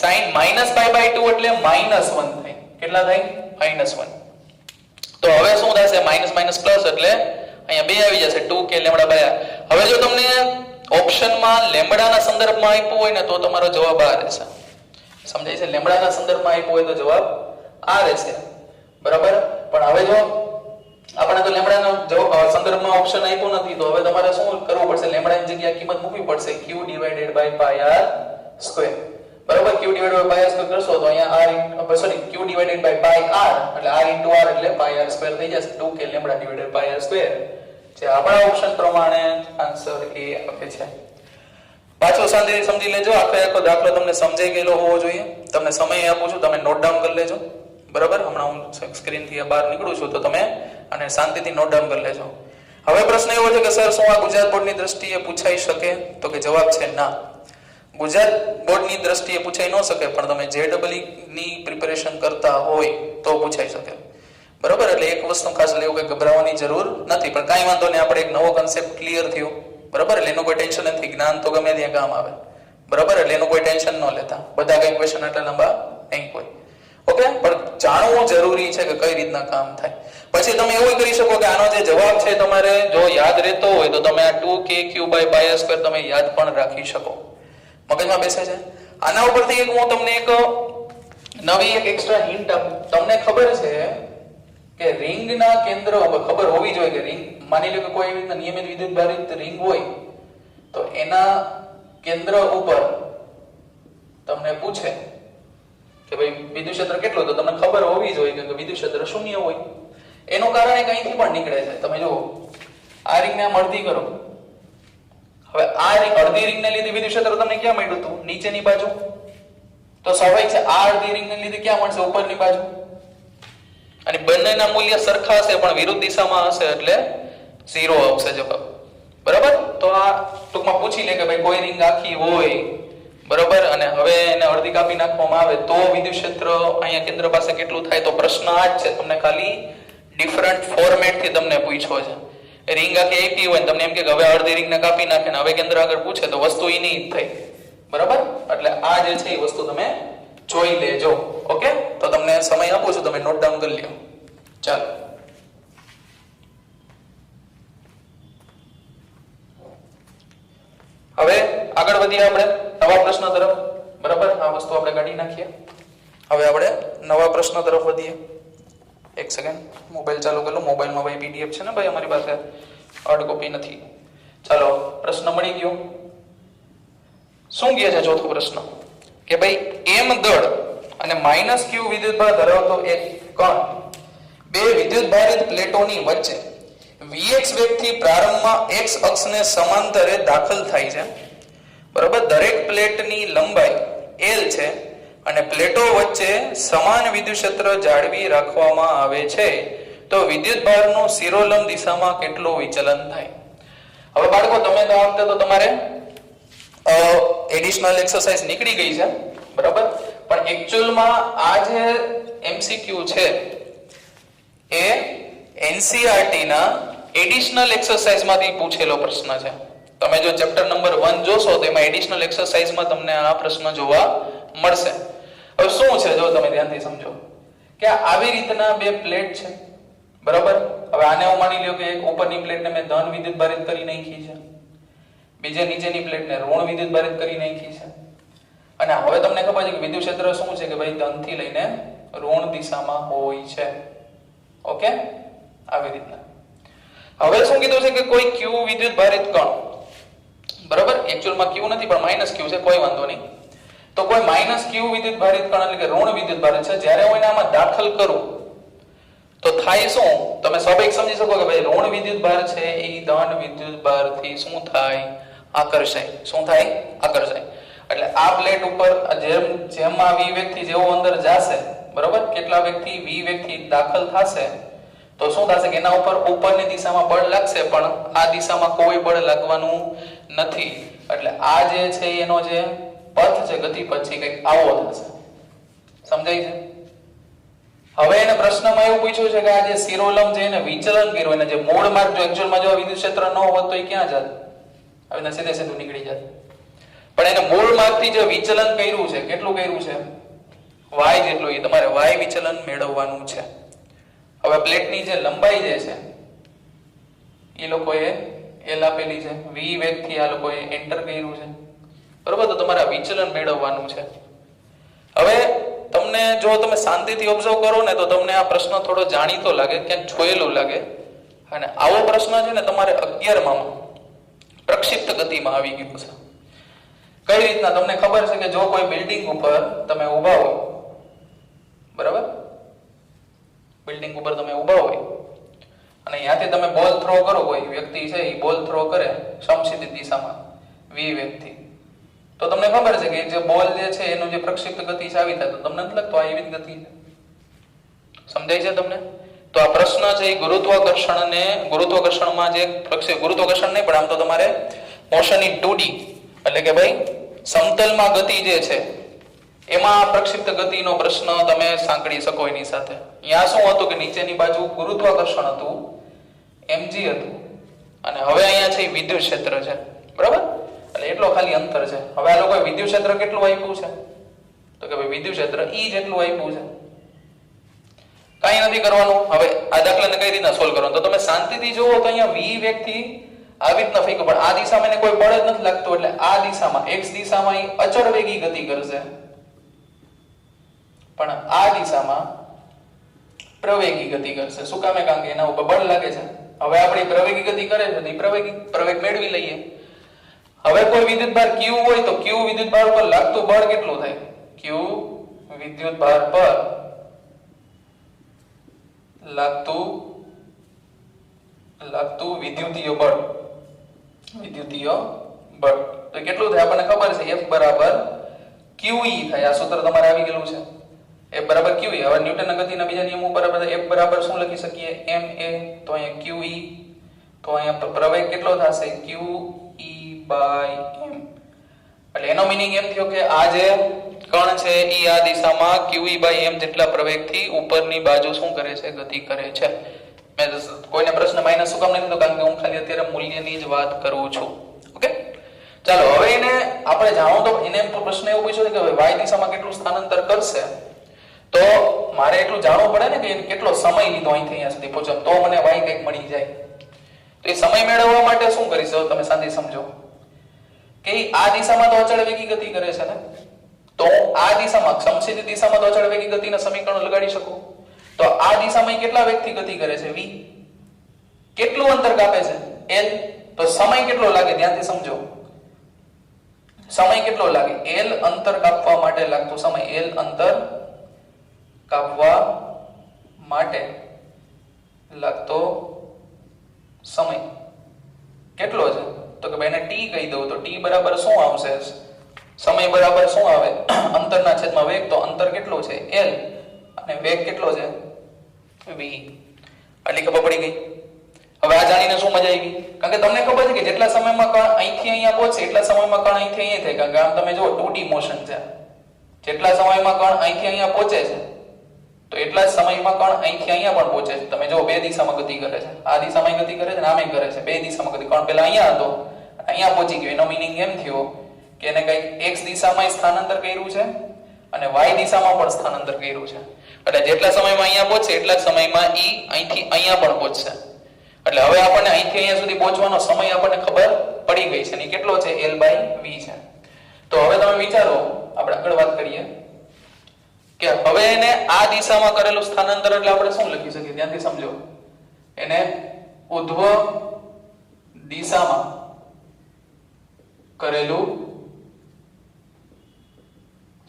[SPEAKER 1] sin -π/2 એટલે -1 થાય. કેટલા થાય? -1. તો હવે શું થશે? માઈનસ માઈનસ પ્લસ એટલે અહીંયા 2 આવી જશે, 2k લેમ્બડા બાય r. હવે જો તમને ઓપ્શનમાં લેમ્બડાના સંદર્ભમાં આપ્યું હોય ને તો તમારો જવાબ આ રહેશે. સમજાય છે? લેમ્બડાના સંદર્ભમાં આપ્યું હોય તો જવાબ આ રહેશે. બરાબર? પણ હવે જો આપણે તો લેમ્બડાનો સંદર્ભમાં ઓપ્શન આપ્યો નથી, તો હવે તમારે શું કરવું પડશે? લેમ્બડાની જગ્યાએ કિંમત મૂકવી પડશે q divided by pi r square. બરાબર? q divided by pi r square કરશો તો અહીંયા q divided by pi r એટલે r * r એટલે પાઈ r સ્ક્વેર થઈ જશે. 2k લેમ્બડા ડિવાઇડેડ પાઈ r સ્ક્વેર જે આપણા ઓપ્શન પ્રમાણે આન્સર એ આપે છે. પાછો શાંતિથી સમજી લેજો. આખો દાખલો તમને સમજાઈ ગયેલો હોવો જોઈએ. તમને સમય આપું છું, તમે નોટ ડાઉન કરી લેજો. બરાબર? હમણાં હું સ્ક્રીનથી બહાર નીકળું છું તો તમે અને શાંતિથી નોટ ડાઉન કરી લેજો. હવે પ્રશ્ન એવો છે કે સર શું આ ગુજરાત બોર્ડની દ્રષ્ટિએ પૂછાઈ શકે? તો કે જવાબ છે ના. ગુજરાત બોર્ડની દ્રષ્ટિએ પૂછાઈ ન શકે, પણ તમે JEE ની પ્રિપેરેશન કરતા હોય તો પૂછાઈ શકે. બરાબર? એટલે એક વસ્તુ ખાસ લેવું કે ગભરાવાની જરૂર નથી. પણ કાંઈ વાંધો નહીં, આપણે એક નવો કન્સેપ્ટ ક્લિયર થયો. બરાબર? એટલે એનું કોઈ ટેન્શન નથી. જ્ઞાન તો ગમે ત્યાં કામ આવે. બરાબર? એટલે એનું કોઈ ટેન્શન ન લેતા. બધા કઈ ક્વેશ્ચન આટલા લાંબા નહીં કોઈ. ઓકે, પણ જાણવું જરૂરી છે કે કઈ રીતના કામ થાય. પછી તમે એવું કરી શકો કે આનો જે જવાબ છે તમારે જો યાદ રહેતો હોય તો તમે આ 2kq/πr² તમે યાદ પણ રાખી શકો. મગજમાં બેસે છે? આના ઉપરથી એક હું તમને એક નવી એક એક્સ્ટ્રા હિન્ટ આપું. તમને ખબર છે કે રિંગના કેન્દ્ર ઉપર ખબર હોવી જોઈએ કે રિંગ, માની લો કે કોઈ એવી રીતના નિયમિત વિદ્યુતભારિત રિંગ હોય તો એના કેન્દ્ર ઉપર તમને પૂછે કે ભાઈ વિદ્યુત ક્ષેત્ર કેટલું, તો તમને ખબર હોવી જોઈએ કે વિદ્યુત ક્ષેત્ર 0 હોય. એનું કારણ એ કંઈથી પણ નીકળે છે. તમે જુઓ, આ રિંગને આમ અડધી કરો. હવે આ અડધી રિંગને લીધે વિદ્યુત ક્ષેત્ર તમને ક્યાં મળ્યું હતું? નીચેની બાજુ. તો સ્વાભાવિક છે આ અડધી રિંગને લીધે ક્યાં મળશે? ઉપરની બાજુ. અને બંનેના મૂલ્ય સરખા હશે પણ વિરુદ્ધ દિશામાં હશે એટલે 0 આવશે જવાબ. બરાબર? તો આ ટૂંકમાં પૂછી લે કે ભાઈ કોઈ રિંગ આખી હોય બરોબર અને હવે એને અડધી કાપી નાખવામાં આવે તો વિદ્યુત ક્ષેત્ર અહીંયા કેન્દ્ર પાસે કેટલું થાય, તો પ્રશ્ન આ જ છે, તમને ખાલી ડિફરન્ટ ફોર્મેટ થી તમને પૂછ્યો છે. રિંગ આખી એકી હોય તમને એમ કે હવે અડધી રિંગને કાપી નાખે ને હવે કેન્દ્ર આગળ પૂછે તો વસ્તુ એની જ થઈ બરાબર. એટલે આ જે છે એ વસ્તુ તમે જોઈ લેજો. ઓકે, તો તમને સમય આપું છું, તમે નોટ ડાઉન કરી લ્યો. ચાલો હવે આગળ વધીએ આપણે નવા પ્રશ્ન તરફ બરાબર. આ વસ્તુ આપણે કાઢી નાખીએ. હવે આપણે નવા પ્રશ્ન તરફ વધીએ. એક સેકન્ડ મોબાઈલ ચાલુ કરી લો. મોબાઈલમાં ભાઈ પીડીએફ છે ને ભાઈ, અમારી પાસે હાર્ડ કોપી નથી. ચાલો પ્રશ્ન મળી ગયો. શું કહે છે ચોથો પ્રશ્ન કે ભાઈ એમ દળ અને -q વિદ્યુતભાર ધરાવતો એક કણ બે વિદ્યુત ભારિત પ્લેટોની વચ્ચે vx વેગથી પ્રારંભમાં x અક્ષને સમાંતરે દાખલ થાય છે બરાબર. દરેક પ્લેટની લંબાઈ l છે અને પ્લેટો વચ્ચે સમાન વિદ્યુત ક્ષેત્ર જાળવી રાખવામાં આવે છે તો વિદ્યુત ભારનું શિરોલંબ દિશામાં કેટલું વિચલન થાય. હવે બાળકો તમે તો આ વખતે તો તમારે એડિશનલ એક્સરસાઇઝ નીકળી ગઈ છે બરાબર, પણ એકચ્યુઅલમાં આ જે એમસીક્યુ છે એ એનસીઈઆરટી ના એડિશનલ એક્સરસાઇઝ માંથી પૂછેલો પ્રશ્ન છે. તમે જો ચેપ્ટર નંબર 1 જોશો તો એમાં એડિશનલ એક્સરસાઇઝમાં તમને આ પ્રશ્ન જોવા મળશે. હવે શું છે જો તમે ધ્યાનથી સમજો કે આવી રીતના બે પ્લેટ છે બરાબર. હવે આને હું માની લ્યો કે એક ઉપરની પ્લેટને મેં ધન વિદ્યુત ભારિત કરી નાખી છે, બીજે નીચેની પ્લેટને ઋણ વિદ્યુત ભારિત કરી નાખી છે. અને હવે તમને ખબર છે કે વિદ્યુત ક્ષેત્ર શું છે કે ભાઈ ધન થી લઈને ઋણ દિશામાં હોય છે. ઓકે, આવી રીતના. હવે શું કીધું છે કે કોઈ q વિદ્યુત ભારિત કણ બરાબર, એકચ્યુઅલમાં q નથી પણ -q છે, કોઈ વાંધો નહીં. તો કોઈ -q વિદ્યુત ભારિત કણ એટલે કે ઋણ વિદ્યુત ભારિત છે, જ્યારે હું એનામાં દાખલ કરું તો થાય શું, તમે સ્વાભાવિક સમજી શકો કે ભાઈ ઋણ વિદ્યુત ભાર છે એ ધન વિદ્યુત ભારથી શું થાય, આકર્ષાય. શું થાય, આકર્ષાય. એટલે આ પ્લેટ ઉપર જેમ આ v વેગથી જેવો અંદર જાશે બરાબર, કેટલા વેગથી v વેગથી દાખલ થશે તો શું થશે કે એના ઉપર ઉપરની દિશામાં બળ લાગશે પણ આ દિશામાં કોઈ બળ લાગવાનું નથી. એટલે આ જે છે એનો જે પથ છે ગતિપથ છે કંઈક આવો થશે. સમજાય છે? હવે એને પ્રશ્નમાં એવું પૂછ્યું છે કે આ જે શિરોલંબ છે એને વિચલન કર્યું, એને જે મૂળ માર્ગ જો એકચ્યુઅલમાં જો વિદ્યુત ક્ષેત્ર ન હોત તો એ ક્યાં જાત, હવે સીધે સીધું નીકળી જાત. પણ એને મૂળ માર્ગથી જે વિચલન કર્યું છે કેટલું કર્યું છે, y જેટલું. એ તમારે y વિચલન મેળવવાનું છે. હવે પ્લેટની જે લંબાઈ જે છે એ લોકોએ l આપેલી છે, v વેગથી આ લોકોએ એન્ટર કર્યું છે બરોબર. તો તમારે વિચલન મેળવવાનું છે. હવે તમને જો તમે શાંતિથી ઓબ્ઝર્વ કરો ને તો તમને આ પ્રશ્ન થોડો જાણીતો લાગે, ક્યાંક જોયેલું લાગે. અને આવો પ્રશ્ન છે ને તમારે 11માં પ્રક્ષિપ્ત ગતિમાં આવી ગયો છે. કઈ રીતના તમને ખબર છે કે જો કોઈ બિલ્ડિંગ ઉપર તમે ઊભા હોય બરાબર, બિલ્ડિંગ ઉપર તમે ઊભા હોય અને ત્યાંથી તમે બોલ થ્રો કરો, કોઈ વ્યક્તિ છે એ બોલ થ્રો કરે સમક્ષિતિજ દિશામાં v વેગથી, તો તમને ખબર છે કે જે બોલ જે છે એનું જે પ્રક્ષિપ્ત ગતિ છે આવી થાય, તો તમને નથી લાગતું આ એવી જ ગતિ છે. સમજાય છે તમને? તો આ પ્રશ્ન છે એ ગુરુત્વાકર્ષણમાં જે ગુરુત્વાકર્ષણ નહીં પણ આમ તો તમારે મોશન ઇન 2D એટલે કે ભાઈ સમતલમાં ગતિ જે છે એમાં પ્રક્ષિપ્ત ગતિનો પ્રશ્ન તમે સાંકળી શકો એની સાથે. અહીંયા શું હતું કે નીચેની બાજુ ગુરુત્વાકર્ષણ હતું, mg હતું, અને હવે અહીંયા છે વિદ્યુત ક્ષેત્ર છે બરાબર. એટલે એટલો ખાલી અંતર છે. હવે આ લોકોએ વિદ્યુત ક્ષેત્ર કેટલું આપ્યું છે તો કે ભાઈ વિદ્યુત ક્ષેત્ર E જેટલું આપ્યું છે. કઈ નથી કરવાનું. હવે આ દાખલાને કઈ રીતના સોલ્વ કરવાનો, તો તમે શાંતિથી જુઓ તો અહીંયા v વેગથી આવી રીતના ફેંકો પણ આ દિશામાં એને કોઈ બળ જ નથી લાગતું, એટલે આ દિશામાં x દિશામાં એ અચળ વેગી ગતિ કરશે પણ આ દિશામાં પ્રવેગી ગતિ કરશે. શું કામે? કારણ કે એના ઉપર બળ લાગે છે. હવે આપણે પ્રવેગી ગતિ કરે છે તો પ્રવેગ મેળવી લઈએ. હવે કોઈ વિદ્યુત ભાર q હોય તો q વિદ્યુત ભાર પર લાગતું બળ કેટલું થાય, q વિદ્યુત ભાર પર લાગતું વિદ્યુતીય બળ તો કેટલું થાય આપણને ખબર છે, F બરાબર QE થાય. આ સૂત્ર તમારે આવી ગયેલું છે, F બરાબર QE. હવે ન્યૂટનના ગતિના બીજા નિયમ ઉપર આપણે F બરાબર શું લખી શકીએ, ma. તો અહીંયા QE, તો અહીંયા પ્રવેગ કેટલો થશે, QE બાય m. એટલે એનો મીનિંગ એમ થયો કે આ જે કણ છે એ આ દિશામાં qe બાય m જેટલા પ્રવેગથી ઉપરની બાજુ શું કરે છે? ગતિ કરે છે. મેં કોઈને પ્રશ્ન માઇનસ શું કામ નહીં લીધો? કારણ કે હું ખાલી અત્યારે મૂલ્યની જ વાત કરું છું. ઓકે, ચાલો હવે એને આપણે જાણો તો એને પ્રશ્ન એવો પૂછ્યો છે કે હવે y દિશામાં કેટલું સ્થાનાંતર કરશે, તો મારે એટલું જાણવું પડે ને કે એને કેટલો સમય લીધો અહીંથી અહીંયા સુધી પહોંચો, તો મને y કંઈક મળી જાય. તો એ સમય મેળવવા માટે શું કરીશ તમે શાંતિ સમજો કે આ દિશામાં તો અચળ વેગી ગતિ કરે છે ને, તો આ દિશામાં સમક્ષિતિ દિશામાં તો અચળ વેગી ગતિના સમીકરણો લગાડી શકું. તો આ દિશામાં કેટલા વેગથી ગતિ કરે છે? v. કેટલું અંતર કાપે છે? l. તો સમય કેટલો લાગે? ધ્યાનથી સમજો, સમય કેટલો લાગે? l અંતર કાપવા માટે લાગતો સમય, l અંતર કાપવા માટે લાગતો સમય કેટલો છે? તો કે ભાઈ એને t કહી દઉં તો t બરાબર શું આવશે? સમય બરાબર શું આવે? અંતરના છેદમાં વેગ. તો અંતર કેટલું છે? l અને વેગ કેટલો છે? v. આટલી ખબર પડી ગઈ. હવે આ જાણીને શું મજા આવી? કારણ કે તમને ખબર છે કે જેટલા સમયમાં કણ અહીંથી અહીંયા પહોંચે એટલા સમયમાં કણ અહીંથી અહીંયા થાય. કારણ કે આમ તમે જુઓ 2D મોશન છે. જેટલા સમયમાં કણ અહીંથી અહીંયા પહોંચે છે તો એટલા જ સમયમાં કણ અહીંથી અહીંયા પણ પહોંચે છે. તમે જો બે દિશામાં ગતિ કરે છે, આ દિશામાં ગતિ કરે છે અને આમે કરે છે. બે દિશામાં ગતિ. કણ પહેલા અહીંયા હતો, અહીંયા પહોંચી ગયો. એનો મીનિંગ એમ થયો કે એને કંઈક x દિશામાં સ્થાનાંતર કર્યું છે અને y દિશામાં પણ સ્થાનાંતર કર્યું છે. એટલે જેટલા સમયમાં અહીંયા પહોંચે એટલા જ સમયમાં અહીંથી અહીંયા પણ પહોંચશે. એટલે હવે આપણને અહીંથી અહીંયા સુધી પહોંચવાનો સમય આપણને ખબર પડી ગઈ છે. ને કેટલો છે? l બાય v છે. તો હવે તમે વિચારો, આપણે આગળ વાત કરીએ કે હવે એને આ દિશામાં કરેલું સ્થાનાંતર એટલે આપણે શું લખી શકીએ? ધ્યાનથી સમજો. એને ઉધ્વ દિશામાં કરેલું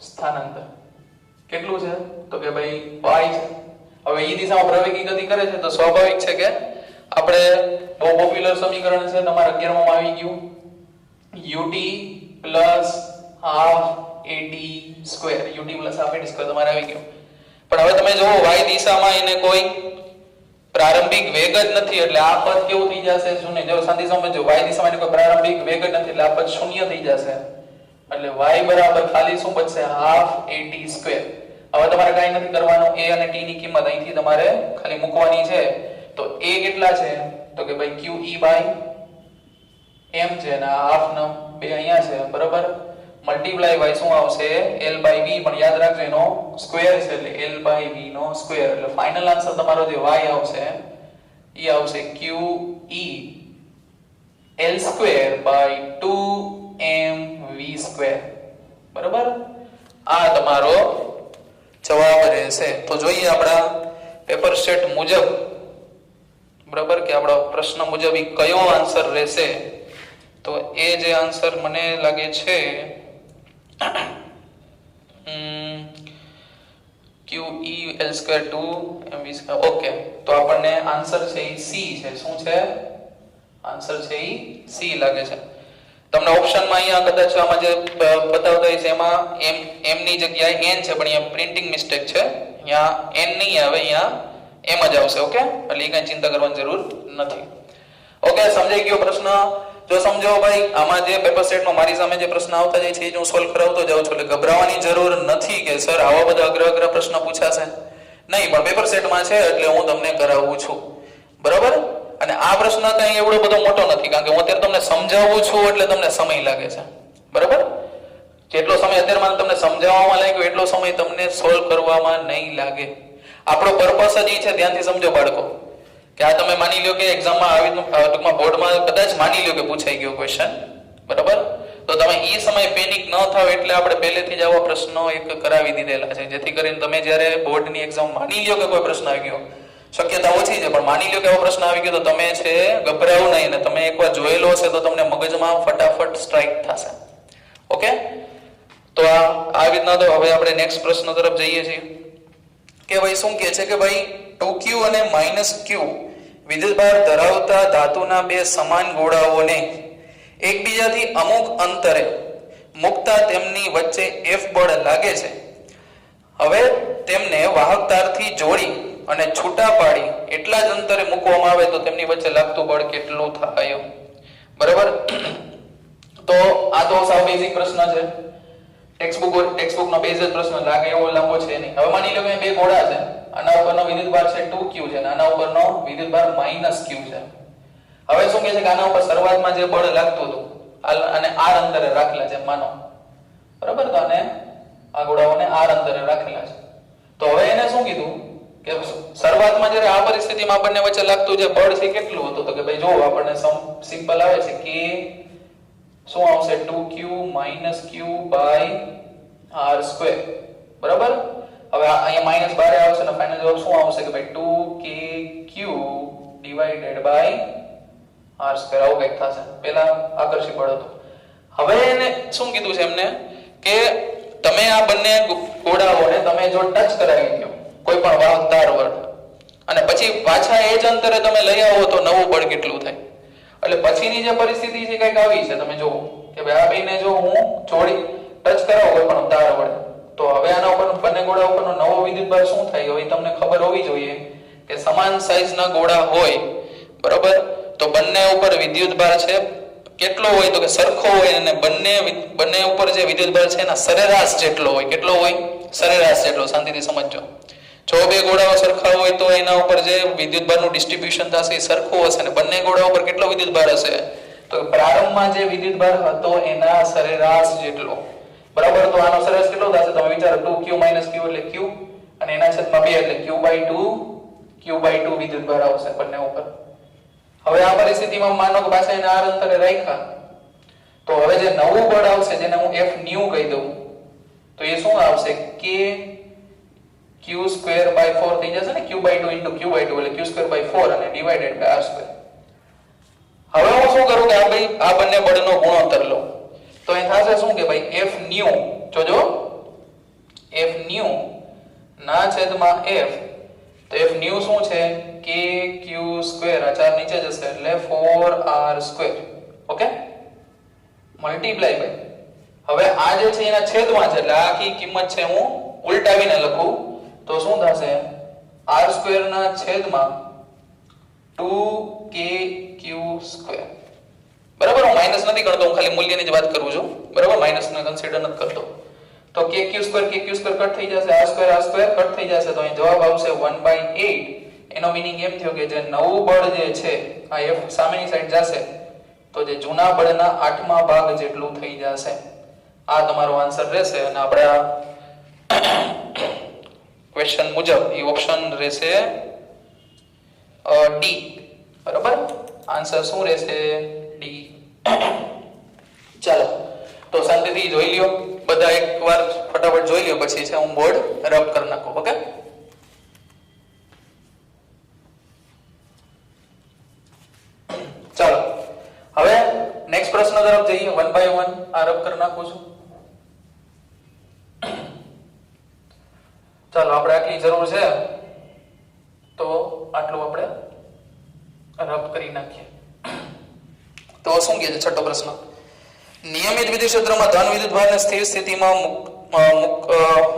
[SPEAKER 1] સ્થાનાંતર કેટલું છે? તો કે ભાઈ y છે. હવે એ દિશામાં પ્રવેગી ગતિ કરે છે તો સ્વાભાવિક છે કે આપણે બહુ પોપ્યુલર સમીકરણ છે તમારા 11માં આવી ગયું, ut plus half ad square. ut plus half ad square તમારે આવી ગયું. પણ હવે તમે જુઓ y દિશામાં એને કોઈ પ્રારંભિક વેગ જ નથી એટલે આ પદ કેવું થઈ જશે? શૂન્ય. જો શાંતિ સમજો, y દિશામાં એને કોઈ પ્રારંભિક વેગ જ નથી એટલે આ પદ શૂન્ય થઈ જશે. એટલે y બરાબર ખાલી શું બચશે? half ad square. હવે તમારે કાઈ નથી કરવાનું. a અને t ની કિંમત અહીંથી તમારે ખાલી મૂકવાની છે. તો a કેટલા છે? તો કે ભાઈ qe by m છે અને હાફ નો બે અહીંયા છે, બરાબર. મલ્ટીપ્લાય y શું આવશે? l by v. પણ યાદ રાખજો એનો સ્ક્વેર છે એટલે l by v નો સ્ક્વેર. એટલે ફાઇનલ આન્સર તમારો જે y આવશે એ આવશે qe l square by 2mv square. બરાબર, આ તમારો જવાબ રહેશે. તો જોઈએ આપણા પેપર સેટ મુજબ, બરાબર, કે આપણો પ્રશ્ન મુજબ ઈ કયો આન્સર રહેશે. તો એ જે આન્સર મને લાગે છે qe l square 2mv square. Okay, તો આપણને આન્સર છે એ સી છે. શું છે આન્સર? છે એ સી લાગે છે. તમને ઓપ્શનમાં અહીંયા કદાચ આમાં જે બતાવતા હોય છે એમાં m ની જગ્યાએ n છે, પણ અહીંયા પ્રિન્ટિંગ મિસ્ટેક છે. અહીંયા n નહીં આવે, અહીંયા m જ આવશે. ઓકે, એટલે કઈ ચિંતા કરવાની જરૂર નથી. ઓકે, સમજાઈ ગયો પ્રશ્ન? જો સમજો ભાઈ, આમાં જે પેપર સેટમાં મારી સામે જે પ્રશ્ન આવતા જાય છે એ હું સોલ્વ કરાવતો જાઉં છું. એટલે ગભરાવાની જરૂર નથી કે સર આવા બધા અઘરા પ્રશ્ન પૂછાશે નહીં, પણ પેપર સેટમાં છે એટલે હું તમને કરાવું છું. બરાબર. અને આ પ્રશ્ન કઈ એવડો બધો મોટો નથી, કારણ કે હું અત્યારે તમને સમજાવું છું એટલે તમને સમય લાગે છે. બરાબર. જેટલો સમય અત્યારે તમને સમજાવવામાં લાગ્યો એટલો સમય તમને સોલ્વ કરવામાં નહીં લાગે. આપણો પર્પસ જ એ છે, ધ્યાનથી સમજો બાળકો, કે આ તમે માની લ્યો કે એક્ઝામમાં આવી ટૂંકમાં બોર્ડમાં કદાચ માની લ્યો કે પૂછાઈ ગયો ક્વેશ્ચન, બરાબર, તો તમે એ સમયે પેનિક ન થાવ એટલે આપણે પહેલેથી જ આવા પ્રશ્નો એક કરાવી દીધેલા છે, જેથી કરીને તમે જ્યારે બોર્ડની એક્ઝામ માની લ્યો કે કોઈ પ્રશ્ન આવી ગયો, શક્યતા ઓછી છે પણ માની લ્યો કે એવો પ્રશ્ન આવી ગયો, તો તમે છે ગભરાવું નહીં, ને તમે એકવાર જોયેલો હશે તો તમને મગજમાં ફટાફટ સ્ટ્રાઇક થશે. ઓકે, તો આ રીતના. તો હવે આપણે નેક્સ્ટ પ્રશ્ન તરફ જઈએ છીએ કે ભાઈ શું કહે છે કે ભાઈ 2q અને -q વિદ્યુતભાર ધરાવતા ધાતુના બે સમાન ગોળાઓને એકબીજાથી અમુક અંતરે મૂકતા તેમની વચ્ચે F બળ લાગે છે. હવે તેમને વાહક તારથી જોડી અને છૂટા પાડી એટલા જ અંતરે મૂકવામાં આવે તો તેમની વચ્ચે લાગતું બળ કેટલું થાય? બરાબર. તો આ તો સાવ બેઝિક પ્રશ્ન છે, ટેક્સ્ટબુક નો બેઝ જ પ્રશ્ન લાગે એવો લાંબો છે નહીં. હવે માની લો કે બે ગોળા છે, આના ઉપરનો વિદ્યુતભાર છે 2q છે અને આના ઉપરનો વિદ્યુતભાર -q છે. હવે શું કહે છે કે આના ઉપર શરૂઆતમાં જે બળ લાગતું હતું અને r અંતરે રાખેલા છે માનો, બરાબર, તો આને આ ગોળાઓને r અંતરે રાખેલા છે. તો હવે એને શું કીધું કે શરૂઆતમાં જ્યારે આ પરિસ્થિતિમાં બંને વચ્ચે લાગતું જે બળ છે કેટલું હતું, તો કે ભાઈ જો આપણને સિમ્પલ આવે છે કે શું આવશે 2q - q / r², બરાબર. હવે અહીંયા માઈનસ બારે આવશે ને ફાઇનલ જવાબ શું આવશે કે ભાઈ 2kq / r² આવું કંઈક થશે. પહેલા આકર્ષી બળ હતું. હવે એને શું કીધું છે એમને કે તમે આ બંને ગોળાઓને તમે જો ટચ કરાવી દો કોઈ પણ વાહક તાર વડે અને પછી પાછા એ જ અંતરે તમે લઈ આવો તો નવું બળ કેટલું થાય. એટલે પછીની જે પરિસ્થિતિ છે કંઈક આવી છે, તમે જુઓ કે ભાઈ આ બેને જો હું જોડી ટચ કરાવું કોઈ પણ તાર વડે તો હવે આના ઉપર બંને ગોળા ઉપરનો નવો વિદ્યુતભાર શું થાય હવે તમને ખબર હોવી જોઈએ કે સમાન સાઈઝના ગોળા હોય, બરાબર, તો બંને ઉપર વિદ્યુતભાર છે કેટલો હોય તો કે સરખો હોય અને બંને ઉપર જે વિદ્યુતભાર છે એના સરેરાશ જેટલો હોય. કેટલો હોય? સરેરાશ જેટલો. શાંતિથી સમજજો. જો બે ગોળાઓ સરખા હોય તો એના ઉપર જે વિદ્યુતભારનું ડિસ્ટ્રીબ્યુશન થશે એ સરખું હશે અને બંને ગોળા ઉપર કેટલો વિદ્યુતભાર હશે તો પ્રારંભમાં જે વિદ્યુતભાર હતો એના સરેરાશ જેટલો, બરાબર. તો આનો સરેરાશ કેટલો થશે તમે વિચારો 2q - q એટલે q અને એના છેદમાં 2 એટલે q/2 વિદ્યુતભાર આવશે બંને ઉપર. હવે આ પરિસ્થિતિમાં માનો કે પાછા એને r અંતરે રાખ્યા તો હવે જે નવું બળ આવશે જેને હું Fν કહી દઉં તો એ શું આવશે k q²/4 થઈ જશે ને, q/2 * q/2 એટલે q²/4 અને ડિવાઇડેડ બાય r². હવે હું શું કરું કે આ બંને બળનો ગુણોત્તર લઉં તો એ થશે શું કે ભાઈ Fν જોજો Fν ના છેદમાં f તો Fν શું છે kq² આ 4 નીચે જશે એટલે 4r², ઓકે, મલ્ટીપ્લાય બાય હવે આ જે છે એના છેદમાં છે એટલે આખી કિંમત છે હું ઉલટાવીને લખું તો શું થશે r² ના છેદમાં 2kq², બરાબર. હું માઈનસ નથી કરતો, હું ખાલી મૂલ્યની જ વાત કરું છું, બરાબર, માઈનસ ને કન્સિડર નથી કરતો. તો kq² કટ થઈ જશે, r² કટ થઈ જશે તો અહીં જવાબ આવશે 1/8. એનો મીનિંગ એમ થયો કે જે નવું બળ જે છે આ f સામેની સાઈડ જશે તો જે જૂના બળના 8મા ભાગ જેટલું થઈ જશે. આ તમારો આન્સર રહેશે અને આપણે આ ક્વેશ્ચન મુજબ એ ઓપ્શન રહેશે ડી, બરાબર. આન્સર શું રહેશે? ડી. ચાલો તો શાંતિથી જોઈ લ્યો બધા, એકવાર ફટાફટ જોઈ લ્યો પછી છે હું બોર્ડ રબ કરી નાખું, ઓકે. ચાલો હવે નેક્સ્ટ પ્રશ્ન તરફ જઈએ. 1 by 1 આ રબ કરી નાખું છું. ચાલો આપણે આટલી જરૂર છે તો આટલું આપણે રબ કરી નાખીએ. તો શું કહે છે છઠ્ઠો પ્રશ્ન, નિયમિત વિદ્યુત ક્ષેત્રમાં ધન વિદ્યુતભારને સ્થિર સ્થિતિમાં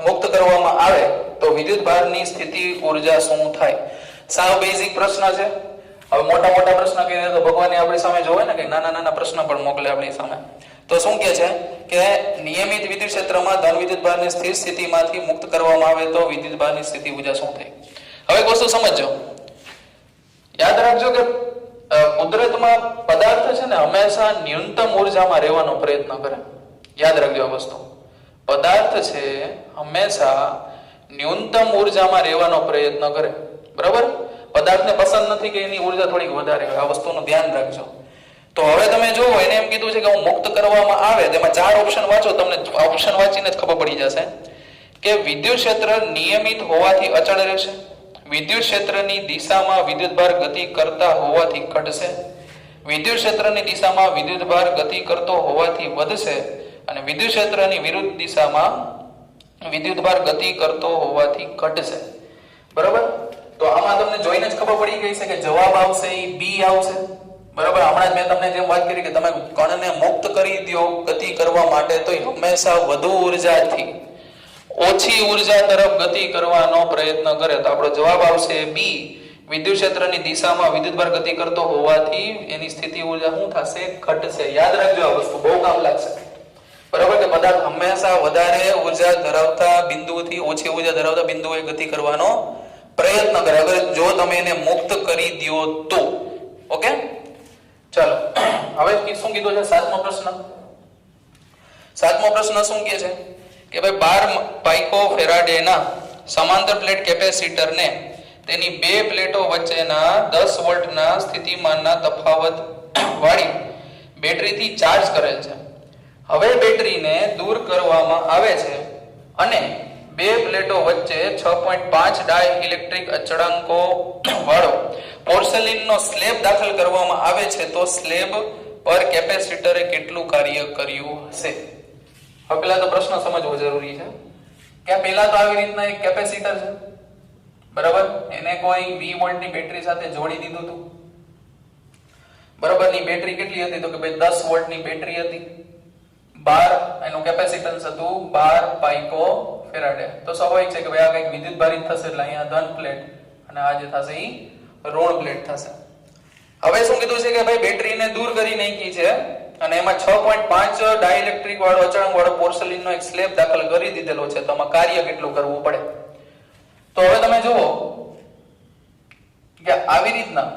[SPEAKER 1] મુક્ત કરવામાં આવે તો વિદ્યુતભારની સ્થિતિ ઊર્જા શું થાય? સાવ બેઝિક પ્રશ્ન છે. હવે મોટા મોટા પ્રશ્ન કહીએ તો ભગવાને આપણી સામે જોવે ને કે નાના નાના પ્રશ્ન પણ મોકલે આપણી સામે. તો શું કહે છે કે નિયમિત વિદ્યુત ક્ષેત્રમાં ધન વિદ્યુતભારને સ્થિર સ્થિતિમાંથી મુક્ત કરવામાં આવે તો વિદ્યુતભારની સ્થિતિ ઊર્જા શું થાય? હવે એક વસ્તુ સમજજો, યાદ રાખજો કે કુદરતમાં પદાર્થ છે ને હંમેશા ન્યૂનતમ ઊર્જામાં રહેવાનો પ્રયત્ન કરે. યાદ રાખજો આ વસ્તુ, પદાર્થ છે હંમેશા ન્યૂનતમ ઊર્જામાં રહેવાનો પ્રયત્ન કરે, બરાબર. પદાર્થને પસંદ નથી કે એની ઊર્જા થોડીક વધારે હોય, આ વસ્તુનું ધ્યાન રાખજો. તો હવે તમે જુઓ એને એમ કીધું છે કે હું મુક્ત કરવામાં આવે, તેમાં 4 ઓપ્શન વાંચો, તમને ઓપ્શન વાંચીને જ ખબર પડી જશે કે વિદ્યુત ક્ષેત્ર નિયમિત હોવાથી અચળ રહેશે, વિદ્યુત ક્ષેત્રની દિશામાં વિદ્યુતભાર ગતિ કરતા હોવાથી ઘટશે, વિદ્યુત ક્ષેત્રની દિશામાં વિદ્યુતભાર ગતિ કરતો હોવાથી વધશે અને વિદ્યુત ક્ષેત્રની વિરુદ્ધ દિશામાં વિદ્યુતભાર ગતિ કરતો હોવાથી ઘટશે, બરાબર. તો આમાં તમને જોઈને જ ખબર પડી ગઈ છે કે જવાબ આવશે એ બી આવશે, બરાબર. હમણાં જ મેં તમને જેમ વાત કરી કે તમે કણને મુક્ત કરી દો ગતિ કરવા માટે તો હંમેશા વધુ ઊર્જાથી ઓછી ઊર્જા તરફ ગતિ કરવાનો પ્રયત્ન કરે, તો આપણો જવાબ આવશે બી વિદ્યુત ક્ષેત્રની દિશામાં વિદ્યુતભાર ગતિ કરતો હોવાથી એની સ્થિતિ ઊર્જા શું થશે? ઘટશે. યાદ રાખજો આ વસ્તુ, બહુ કામ લાગશે. બરાબર કે પદાર્થ હંમેશા વધારે ઉર્જા ધરાવતા બિંદુથી ઓછી ઉર્જા ધરાવતા બિંદુએ ગતિ કરવાનો પ્રયત્ન કરે, અગર જો તમે એને મુક્ત કરી દો તો. ઓકે, ચાલો હવે શું કીધું છે? સાતમો પ્રશ્ન. સાતમો પ્રશ્ન શું કહે છે કે ભાઈ 12 પાઇકો ફેરાડેના સમાંતર પ્લેટ કેપેસિટરને તેની બે પ્લેટો વચ્ચેના 10 વોલ્ટના સ્થિતિમાનના તફાવત વાળી બેટરીથી ચાર્જ કરેલ છે. હવે બેટરીને દૂર કરવામાં આવે છે અને બે પ્લેટો વચ્ચે 6.5 ડાય ઇલેક્ટ્રિક અચળાંકો વાળો પોર્સેલિનનો સ્લેબ દાખલ કરવામાં આવે છે તો સ્લેબ પર કેપેસિટરે કેટલું કાર્ય કર્યું હશે? હવે પહેલા તો પ્રશ્ન સમજવો જરૂરી છે કે પહેલા તો આવી રીતના એક કેપેસિટર છે, બરાબર, એને કોઈ 20 વોલ્ટની બેટરી સાથે જોડી દીધું હતું. બરાબર, ની બેટરી કેટલી હતી? તો કે ભાઈ 10 વોલ્ટની બેટરી હતી. 12 એનું કેપેસિટન્સ હતું 12 પાઇકો ફેરાડે. તો સ્વાભાવિક છે કે ભાઈ આ કંઈક વિદ્યુત ભારિત થશે એટલે અહીંયા ધન પ્લેટ અને આ જે થશે ઈ ઋણ પ્લેટ થશે. હવે શું કીધું છે કે ભાઈ બેટરીને દૂર કરી નાખી છે અને એમાં 6.5 ડાઇલેક્ટ્રિક વાળો અચળાંક વાળો પોર્સેલિનનો એક સ્લેબ દાખલ કરી દીધેલો છે. તો આમાં કાર્ય કેટલું કરવું પડે? તો હવે તમે જુઓ કે આવી રીતના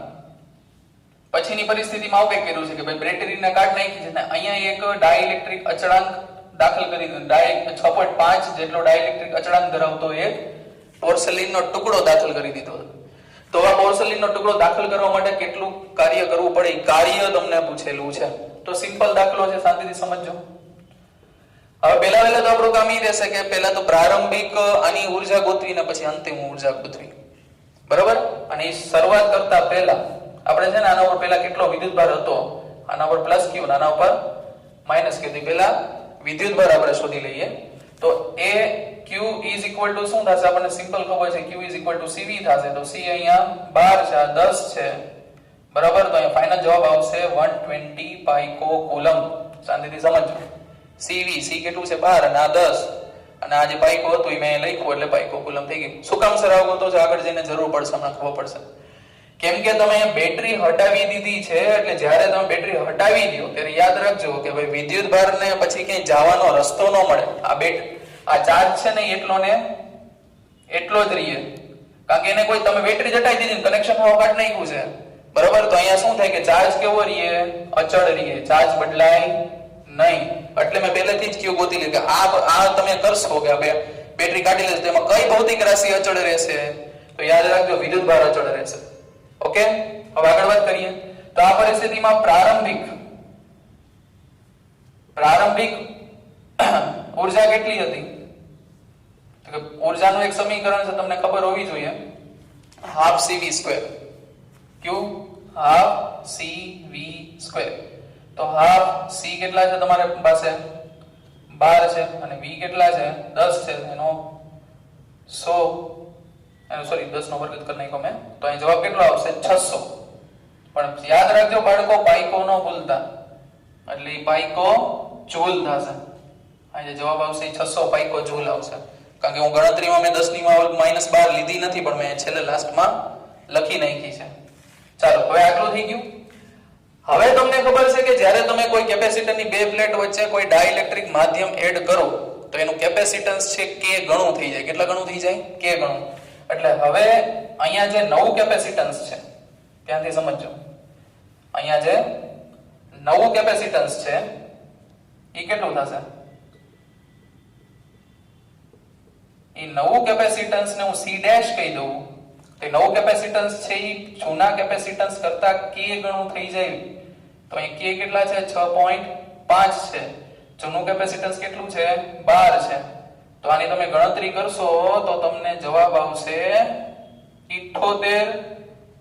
[SPEAKER 1] પછીની પરિસ્થિતિમાં આવું કર્યું છે કે ભાઈ બેટરીને કાઢ નાખી છે ને અહીંયા એક ડાઇલેક્ટ્રિક અચળાંક દાખલ કરી દીધો. 6.5 જેટલો ડાઇલેક્ટ્રિક અચળાંક ધરાવતો એક પોર્સેલિનનો ટુકડો દાખલ કરી દીધો. તો આ પોર્સેલિનનો ટુકડો દાખલ કરવા માટે કેટલું કાર્ય કરવું પડે? કાર્ય તમને પૂછેલું છે. તો સિમ્પલ દાખલો છે, શાંતિથી સમજજો. હવે પહેલા તો આપણું કામ ઈ રહેશે કે પહેલા તો પ્રારંભિક આની ઊર્જા ગોતવીને પછી અંતિમ ઊર્જા ગોતવી. બરાબર, અને એ શરૂઆત કરતા પહેલા આપણે છે ને આના ઉપર પહેલા કેટલો વિદ્યુતભાર હતો, આના ઉપર પ્લસ ક્યુ અને આના ઉપર માઈનસ ક્યુ. પહેલા વિદ્યુતભાર આપણે શોધી લઈએ. તો એ q is equal to શું થશે? આપણને સિમ્પલ ખબર છે q is equal to cv થશે. તો c અહીંયા 12 છે, આ 10 છે, બરાબર. તો અહીંયા ફાઇનલ જવાબ આવશે 120 પાઇકો કુલમ. શાંતિથી સમજજો. cv c કેટલું છે? 12 અને આ 10 અને આ જે પાઇકો હતું એ મેં લખ્યું એટલે પાઇકો કુલમ થઈ ગયું. શું કામ સર આવું તો આગળ જઈને જરૂર પડશે, હમણાં ખબર પડશે. કેમ કે તમે બેટરી હટાવી દીધી છે એટલે જ્યારે તમે બેટરી હટાવી દો ત્યારે યાદ રાખજો કે ભાઈ વિદ્યુત ભારને પછી ક્યાંય જવાનો રસ્તો ન મળે. આ ચાર્જ છે ને એટલો જ રહીએ, કારણ કે એને કોઈ તમે બેટરી હટાવી દીધી કનેક્શન કાઢ નાખ્યું છે, બરાબર. તો અહીંયા શું થાય કે ચાર્જ કેવો રહીએ? અચળ રહીએ, ચાર્જ બદલાય નહીં. એટલે મેં પહેલેથી જ ક્યુ ગોતી લીધું કે આ તમે કરશો કે બેટરી કાઢી લેશો તો એમાં કઈ ભૌતિક રાશિ અચળ રહેશે? તો યાદ રાખજો વિદ્યુત ભાર અચળ રહેશે. ઓકે, હવે આગળ વાત કરીએ. તો આ પરિસ્થિતિમાં પ્રારંભિક ઊર્જા કેટલી હતી? તો કે ઊર્જાનું એક સમીકરણ છે, તમને ખબર હોવી જોઈએ, હાફ cv². ક્યુ હાફ cv². તો હાફ c કેટલા છે તમારી પાસે? 12 છે અને v કેટલા છે? 10 છે. એનો 10 નો વર્ગ કરી નાખ્યો મેં. તો અહીં જવાબ કેટલો આવશે? 600. પણ યાદ રાખજો બાળકો, પાઇકો ન ભૂલતા, એટલે પાઇકો જૂલ થશે. અહીં જવાબ આવશે 600 પાઇકો જૂલ આવશે. કારણ કે હું ગણતરીમાં મેં 10 ની -12 લીધી નથી, પણ મેં છેલ્લે લાસ્ટમાં લખી નાખી છે. ચાલો, હવે આટલું થઈ ગયું. હવે તમને ખબર છે કે જ્યારે તમે કોઈ કેપેસિટરની બે પ્લેટ વચ્ચે કોઈ ડાઇલેક્ટ્રિક માધ્યમ એડ કરો તો એનું કેપેસિટન્સ છે k ગણું થઈ જાય. કેટલા ગણું થઈ જાય? k ગણું. એટલે હવે અહીંયા જે નવું કેપેસિટન્સ છે, ત્યાંથી સમજો, અહીંયા જે નવું કેપેસિટન્સ છે એ કેટલું થશે? એ નવું કેપેસિટન્સ ને હું c' કહી દઉં તો નવું કેપેસિટન્સ છે એ જૂના કેપેસિટન્સ કરતા k ગણું થઈ જાય. તો અહીં k કેટલા છે? 6.5 છે. જૂનું કેપેસિટન્સ કેટલું છે? 12 છે. તો આની તમે ગણતરી કરશો તો તમને જવાબ આવશે 78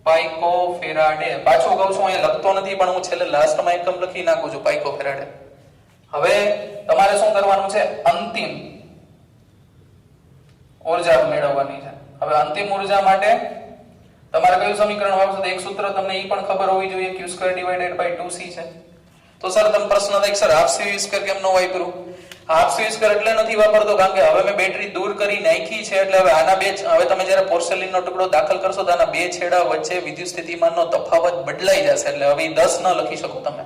[SPEAKER 1] પાઇકો ફેરાડે. પાછું કહું છું, અહીંયા લખતો નથી પણ હું છેલ્લે લાસ્ટમાં એકમ લખી નાખું છું, પાઇકો ફેરાડે. હવે તમારે શું કરવાનું છે? અંતિમ ઊર્જા મેળવવાની છે. હવે અંતિમ ઊર્જા માટે તમારે કયું સમીકરણ વાપરશો? તો એક સૂત્ર તમને એ પણ ખબર હોવી જોઈએ, q² / 2c છે. તો સર તમે પ્રશ્ન થાય સર હાફ cv² કેમ ન વાપર્યું? હાફ સ્વિચ કર એટલે નથી વાપરતો કારણ કે હવે મેં બેટરી દૂર કરી નાખી છે એટલે હવે આના બે હવે તમે જ્યારે પોર્સેલિનનો ટુકડો દાખલ કરશો તો આના બે છેડા વચ્ચે વિદ્યુત સ્થિતિમાનનો તફાવત બદલાઈ જશે એટલે હવે 10 ન લખી શકો તમે.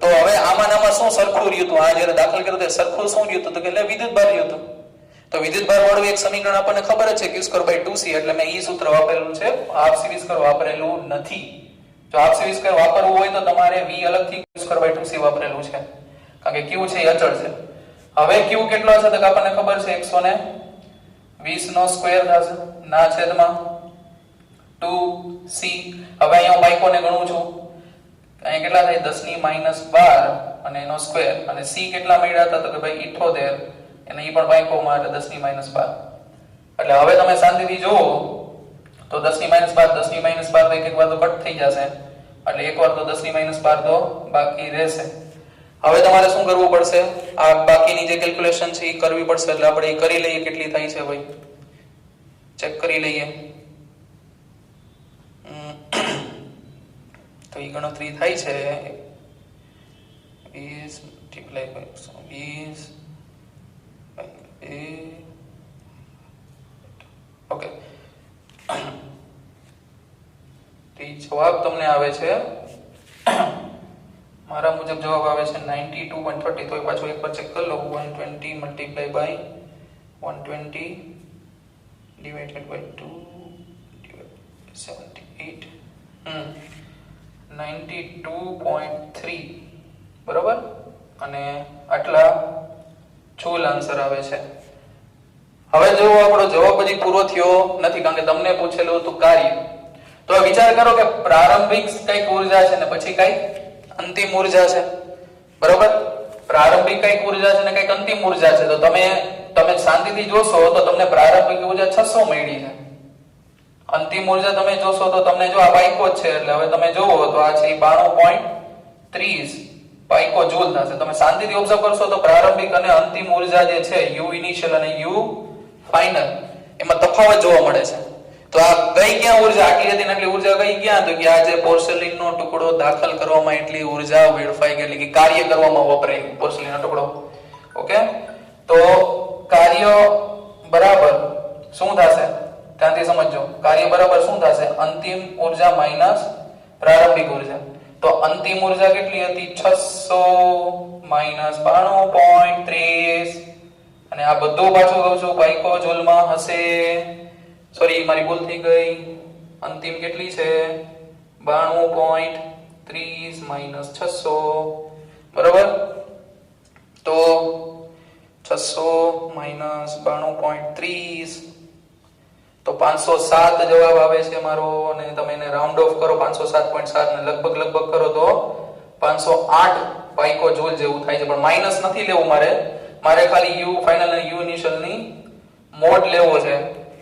[SPEAKER 1] તો હવે આમાં શું સરખું રહ્યું હતું? આ જ્યારે દાખલ કર્યું તે સરખું શું રહ્યું હતું? તો કે એટલે વિદ્યુત ભાર રહ્યું હતું. તો વિદ્યુત ભાર વાળું એક સમીકરણ આપણને ખબર જ છે q²/2c એટલે મેં ઈ સૂત્ર વાપરેલું છે, હાફ સિરીઝ કર વાપરેલું નથી. જો હાફ સિરીઝ કર વાપરવું હોય તો તમારે v અલગથી q²/2c વાપરેલું છે કારણ કે q છે એ અચળ છે. હવે q કેટલો છે તો આપણને ખબર છે 120 નો સ્ક્વેર થશે ના છેદમાં 2c. હવે અહીંયા હું બાઈકોને ગણું છું, અહીંયા કેટલા થાય 10 ની -12 અને એનો સ્ક્વેર અને c કેટલા મળ્યા હતા તો કે ભાઈ 78 અને ઈ પણ બાઈકોમાં એટલે 10 ની -12. એટલે હવે તમે શાંતિથી જુઓ તો 10 ની -12 10 ની -12 તો એક વાર તો કટ થઈ જશે એટલે એકવાર તો 10 ની -12 તો બાકી રહેશે. હવે તમારે શું કરવું પડશે? આ બાકીની જે કેલ્ક્યુલેશન છે એ કરવી પડશે એટલે આપણે એ કરી લઈએ. કેટલી થાય છે ભાઈ ચેક કરી લઈએ. તો એ ગણતરી થાય છે 20 * 20 ઓકે. તો જવાબ તમને આવે છે મારા મુજબ જવાબ આવે છે 92.30. તો પાછો એક વાર ચેક કરી લો. 120 × 120 / 2 78 92.3 બરોબર અને આટલા જૂલ આન્સર આવે છે. હવે જો આપણો જવાબ હજી પૂરો થયો નથી કારણ કે તમને પૂછેલું હતું કાર્ય. તો વિચાર કરો કે પ્રારંભિક કઈક ઊર્જા છે ને પછી કઈક અંતિમ ઊર્જા છે બરોબર. પ્રારંભિક કઈક ઊર્જા છે ને કઈક અંતિમ ઊર્જા છે. તો તમે શાંતિથી જોશો તો તમને પ્રારંભિક ઊર્જા 600 મળી છે. અંતિમ ઊર્જા તમે જોશો તો તમને જો આ પાઇકો છે એટલે હવે તમે જોવો તો આ છે 92.30 પાઇકો જૂલ થશે. તમે શાંતિથી ઓબ્ઝર્વ કરશો તો પ્રારંભિક અને અંતિમ ઊર્જા જે છે u ઇનિશિયલ અને u ફાઇનલ એમાં તફાવત જોવા મળે છે. તો આ કઈ ક્યાં ઊર્જા આટલી હતી ને આટલી ઊર્જા કઈ ક્યાં? તો કે આ જે પોર્સેલિનનો ટુકડો દાખલ કરવામાં એટલી ઊર્જા વેડફાઈ ગઈ કે કાર્ય કરવામાં વપરાય પોર્સેલિનનો ટુકડો. ઓકે. તો કાર્ય બરાબર શું થશે? ધ્યાનથી સમજજો. કાર્ય બરાબર શું થશે? અંતિમ ઊર્જા માઈનસ પ્રારંભિક ઊર્જા. તો અંતિમ ઊર્જા કેટલી હતી? 600 માઈનસ 92.30 અને આ બધું પાછું કહું છું પાઇકો જૂલમાં હશે. સોરી મારી ભૂલ થઈ ગઈ. અંતિમ કેટલી છે? 92.30 માઈનસ 600 બરોબર. તો 600 માઈનસ 92.30 તો 507 જવાબ આવે છે મારો. અને તમે એને રાઉન્ડ ઓફ કરો 507.7 ને લગભગ કરો તો 508 પાઇકો જૂલ જેવું થાય છે. પણ માઈનસ નથી લેવું મારે ખાલી u ફાઇનલ અને u ઇનિશિયલ ની મોડ લેવો છે.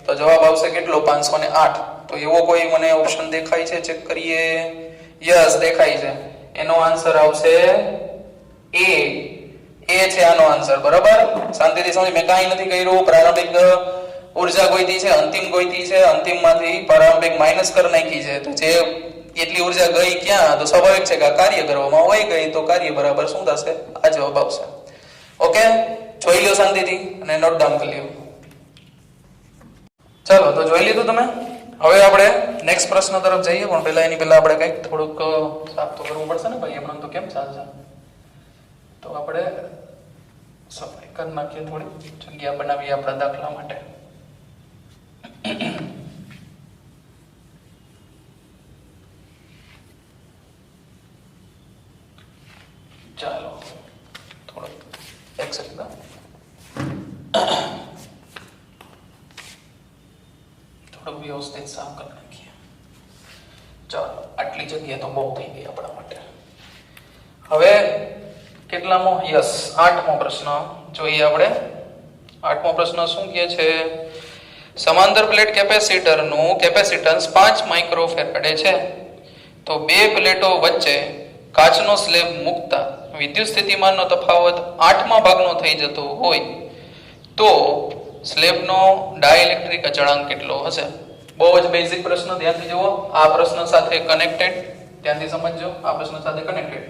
[SPEAKER 1] તો જવાબ આવશે કેટલો? 508. તો એવો કોઈ મને ઓપ્શન દેખાય છે? ચેક કરીએ. યસ દેખાય છે. એનો આન્સર આવશે એ છે આનો આન્સર બરાબર. શાંતિથી સમજ. મેં કાંઈ નથી કર્યું. પ્રારંભિક ઊર્જા ગોઈતી છે, અંતિમ ગોઈતી છે, અંતિમમાંથી પ્રારંભિક માઈનસ કરી નાખી છે. તો જે એટલી ઊર્જા ગઈ ક્યાં? તો સ્વાભાવિક છે કે આ કાર્ય કરવામાં વહી ગઈ. તો કાર્ય બરાબર શું થશે? આ જવાબ આવશે. ઓકે. જોઈ લો શાંતિથી અને નોટ ડાઉન કરી લ્યો. ચલો તો જોઈ લીધું તમે. હવે આપણે નેક્સ્ટ પ્રશ્ન તરફ જઈએ પણ એની પહેલા આપણે કંઈક થોડુંક સાફ તો કરવું પડશે ને ભાઈ. આપણે તો કેમ ચાલશે? તો આપણે સફાઈ કરી નાખીએ, થોડી જગ્યા બનાવીએ આપણા દાખલા માટે. ચાલો થોડો એક સેકન્ડ થોડું વ્યવસ્થિત સાફ કરી નાખીએ. ચાલો આટલી જગ્યા તો બહુ થઈ ગઈ આપણા માટે. હવે કેટલામો? યસ 8મો પ્રશ્ન જોઈએ આપણે. 8મો પ્રશ્ન શું કહે છે? સમાંતર પ્લેટ કેપેસિટરનું કેપેસિટન્સ 5 માઇક્રોફેરાડે છે. તો બે પ્લેટો વચ્ચે કાચનો સ્લેબ મૂકતા વિદ્યુત સ્થિતિમાનનો તફાવત 8મા ભાગનો થઈ જતો હોય તો સ્લેબનો ડાઇલેક્ટ્રિક અચળાંક કેટલો હશે? બહુ જ બેઝિક પ્રશ્ન. ધ્યાનથી જુઓ. આ પ્રશ્ન સાથે કનેક્ટેડ. ધ્યાનથી સમજજો. આ પ્રશ્ન સાથે કનેક્ટેડ.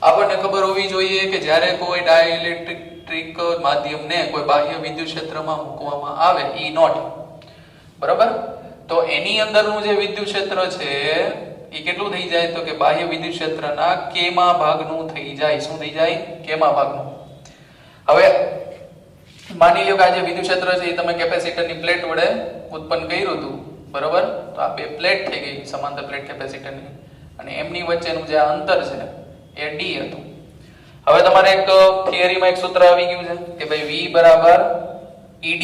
[SPEAKER 1] આપણને ખબર હોવી જોઈએ કે જ્યારે કોઈ ડાઇલેક્ટ્રિક માધ્યમને કોઈ બાહ્ય વિદ્યુત ક્ષેત્રમાં મૂકવામાં આવે E નોટ, બરાબર, તો એની અંદરનું જે વિદ્યુત ક્ષેત્ર છે એ કેટલું થઈ જાય? તો કે બાહ્ય વિદ્યુત ક્ષેત્રના કેમાં ભાગનું થઈ જાય. શું થઈ જાય? કેમાં ભાગનું. હવે માની લ્યો કે આ જે વિદ્યુત ક્ષેત્ર છે એ તમે કેપેસિટરની પ્લેટ વડે ઉત્પન્ન કર્યું હતું, બરાબર, તો આ બે પ્લેટ થઈ ગઈ, સમાંતર પ્લેટ કેપેસિટરની, અને એમની વચ્ચેનું જે અંતર છે એ d હતું. હવે તમારે એક થિયરીમાં એક સૂત્ર આવી ગયું છે કે ભાઈ V બરાબર ED,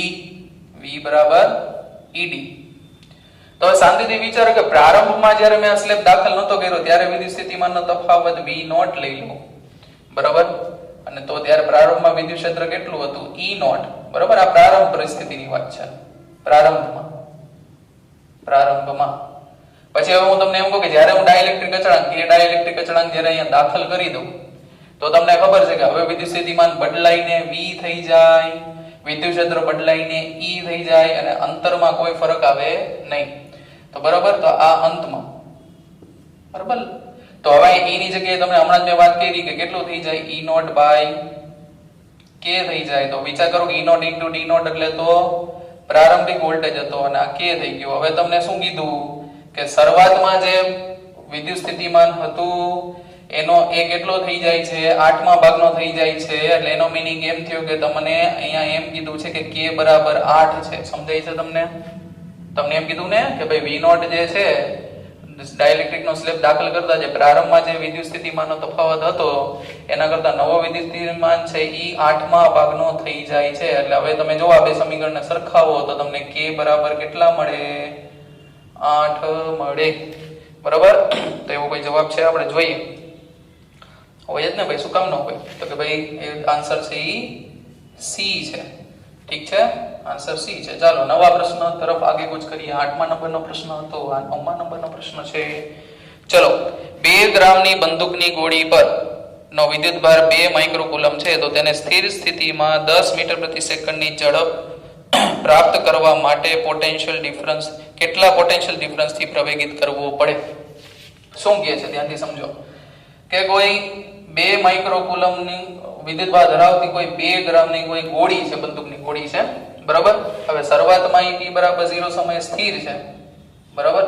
[SPEAKER 1] V બરાબર ED. તો શાંતિથી વિચારો કે પ્રારંભમાં જ્યારે મેં આ સ્લેબ દાખલ નતો કર્યો ત્યારે વિદ્યુત સ્થિતિમાનનો તફાવત V નોટ લઈ લો, બરાબર, અને તો ત્યારે પ્રારંભમાં વિદ્યુત ક્ષેત્ર કેટલું હતું? E નોટ, બરાબર. આ પ્રારંભ પરિસ્થિતિની વાત છે, પ્રારંભમાં. પછી હવે હું તમને એમ કહું કે જ્યારે હું ડાઇલેક્ટ્રિક અચળાંક, કે ડાઇલેક્ટ્રિક અચળાંક જ્યારે અહીંયા દાખલ કરી દઉં તો તમને ખબર છે કે હવે વિદ્યુત સ્થિતિમાન બદલાઈને V થઈ જાય, વિદ્યુત ક્ષેત્ર બદલાઈને E થઈ જાય, અને અંતરમાં કોઈ ફરક આવે નહીં. તો બરાબર, તો આ અંતમાં, બરાબર, તો હવે E ની જગ્યાએ તમને હમણાં જ મેં વાત કરી કે કેટલું થઈ જાય? E નોટ બાય K થઈ જાય. તો વિચાર કરો કે E naught into D naught એટલે તો પ્રારંભિક વોલ્ટેજ હતો અને આ K થઈ ગયો. હવે તમને શું કીધું કે શરૂઆતમાં જે વિદ્યુત સ્થિતિમાન હતું એનો એ કેટલો થઈ જાય છે? 8મા ભાગનો થઈ જાય છે. એટલે એનો મીનિંગ એમ થયો કે તમને અહીંયા એમ કીધું છે કે K બરાબર 8 છે. સમજાય છે તમને? તમને એમ કીધું ને કે ભાઈ V નોટ જે છે ડાઇલેક્ટ્રિકનો સ્લેબ દાખલ કરતા જે પ્રારંભમાં જે વિદ્યુત સ્થિતિમાનનો તફાવત હતો એના કરતા નવો વિદ્યુત સ્થિતિમાન છે ઈ 8મા ભાગનો થઈ જાય છે. એટલે હવે તમે જો આ બે સમીકરણને સરખાવો તો તમને K બરાબર કેટલા મળે? 8 મળે, બરાબર. તો એવો કોઈ જવાબ છે? આપણે જોઈએ. હોય જ ને ભાઈ, શું કામ ન હોય? તો કે ભાઈ એ આન્સર છે ઈ C છે. ઠીક છે, આન્સર C છે. ચાલો નવા પ્રશ્ન તરફ આગે કૂચ કરીએ. 8મા નંબરનો પ્રશ્ન હતો, આ 9મા નંબરનો પ્રશ્ન છે. ચલો, 2 ગ્રામની બંદૂકની ગોળી પર નો વિદ્યુત ભાર 2 માઇક્રોકુલમ છે તો તેને સ્થિર સ્થિતિમાં 10 મીટર પ્રતિ સેકન્ડની ઝડપ પ્રાપ્ત કરવા માટે પોટેન્શિયલ ડિફરન્સ કેટલા પોટેન્શિયલ ડિફરન્સ થી પ્રવેગિત કરવો પડે? શું કહે છે ધ્યાનથી સમજો કે કોઈ 2 માઇક્રોકુલમની વિદ્યુત ભાર ધરાવતી કોઈ 2 ગ્રામની કોઈ ગોળી છે, બંદૂકની ગોળી છે, બરાબર. હવે શરૂઆતમાં t બરાબર 0 સમયે સ્થિર છે, બરાબર,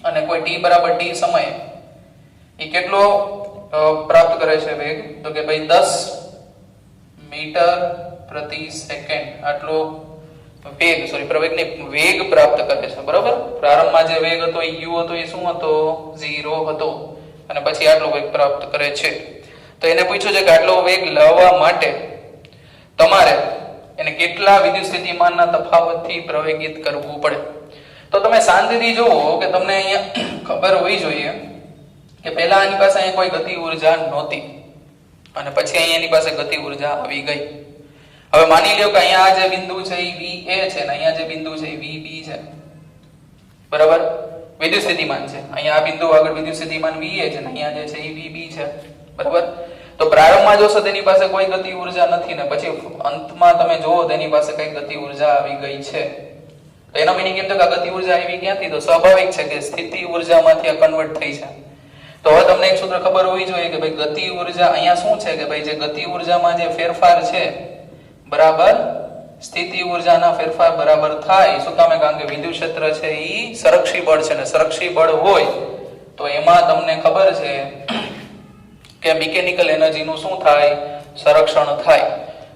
[SPEAKER 1] અને કોઈ t બરાબર t સમયે એ કેટલો પ્રાપ્ત કરે છે વેગ? તો કે ભાઈ 10 મીટર પ્રતિ સેકન્ડ આટલો પ્રવેગને વેગ પ્રાપ્ત કરે છે, બરાબર. પ્રારંભમાં જે વેગ હતો એ u હતો એ શું હતો? 0 હતો, અને પછી આટલો વેગ પ્રાપ્ત કરે છે. તો એને પૂછ્યું છે કે આટલો વેગ લાવવા માટે તમારે એને કેટલા વિદ્યુત સ્થિતિમાનના તફાવતથી પ્રવેગિત કરવું પડે? તો તમે શાંતિથી જુઓ કે તમને અહીંયા ખબર હોવી જોઈએ કે પહેલા આની પાસે અહીંયા કોઈ ગતિ ઉર્જા નહોતી અને પછી અહીંયા એની પાસે ગતિ ઉર્જા આવી ગઈ. હવે માની લ્યો કે અહીંયા આ જે બિંદુ છે એ VA છે અને અહીંયા જે બિંદુ છે એ VB છે, બરાબર, વિદ્યુત સ્થિતિમાન છે. અહીંયા આ બિંદુ આગળ વિદ્યુત સ્થિતિમાન VA છે અને અહીંયા જે છે એ VB છે, બરાબર. તો પ્રારંભમાં જોશો તેની પાસે કોઈ ગતિ ઉર્જા નથી ને પછી અંતમાં તમે જોવો તેની પાસે કઈ ગતિ ઉર્જા આવી ગઈ છે. તો એનો મીનિંગ એમ તો કે ગતિ ઉર્જા આવી ક્યાંથી? તો સ્વાભાવિક છે કે સ્થિતિ ઉર્જામાંથી આ કન્વર્ટ થઈ છે. તો હવે તમને એક સૂત્ર ખબર હોવી જોઈએ કે ભાઈ ગતિ ઉર્જા અહીંયા શું છે કે ભાઈ જે ગતિ ઉર્જામાં જે ફેરફાર છે બરાબર સ્થિતિ ઉર્જાના ફેરફાર બરાબર થાય. શું કામે? કારણ કે વિદ્યુત ક્ષેત્ર છે ઈ સંરક્ષી બળ છે ને સંરક્ષી બળ હોય તો એમાં તમને ખબર છે કે મિકેનિકલ એનર્જીનું શું થાય? સંરક્ષણ થાય,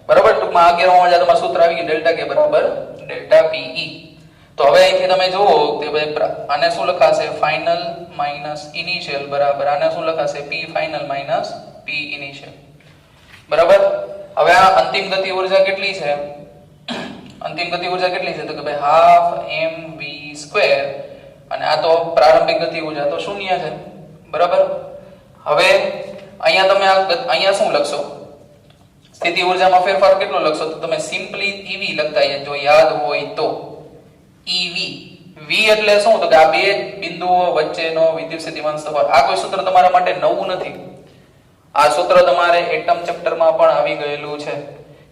[SPEAKER 1] બરાબર. ટૂંકમાં આ ગેરવામાં તમારું સૂત્ર આવી ગયું ડેલ્ટા કે બરાબર ડેલ્ટા PE. તો હવે અહીંથી તમે જુઓ કે ભાઈ આને શું લખાશે? ફાઇનલ માઈનસ ઇનિશિયલ બરાબર આને શું લખાશે? P final minus P initial, બરાબર. હવે આ અંતિમ ગતિ ઉર્જા કેટલી છે? અંતિમ ગતિ ઉર્જા કેટલી છે? તો કે ભાઈ હાફ mv² અને આ તો પ્રારંભિક ગતિ ઉર્જા તો શૂન્ય છે, બરાબર. હવે અહીંયા તમે અહીંયા શું લખશો? સ્થિતિ ઉર્જામાં ફેરફાર કેટલો લખશો? તો તમે સિમ્પલી EV લખતા જો યાદ હોય તો EV. V એટલે શું? તો કે આ બે બિંદુઓ વચ્ચેનો વિદ્યુત સ્થિતિમાન તફાવત. આ કોઈ સૂત્ર તમારા માટે નવું નથી. આ સૂત્ર તમારે એટમ ચેપ્ટરમાં પણ આવી ગયેલું છે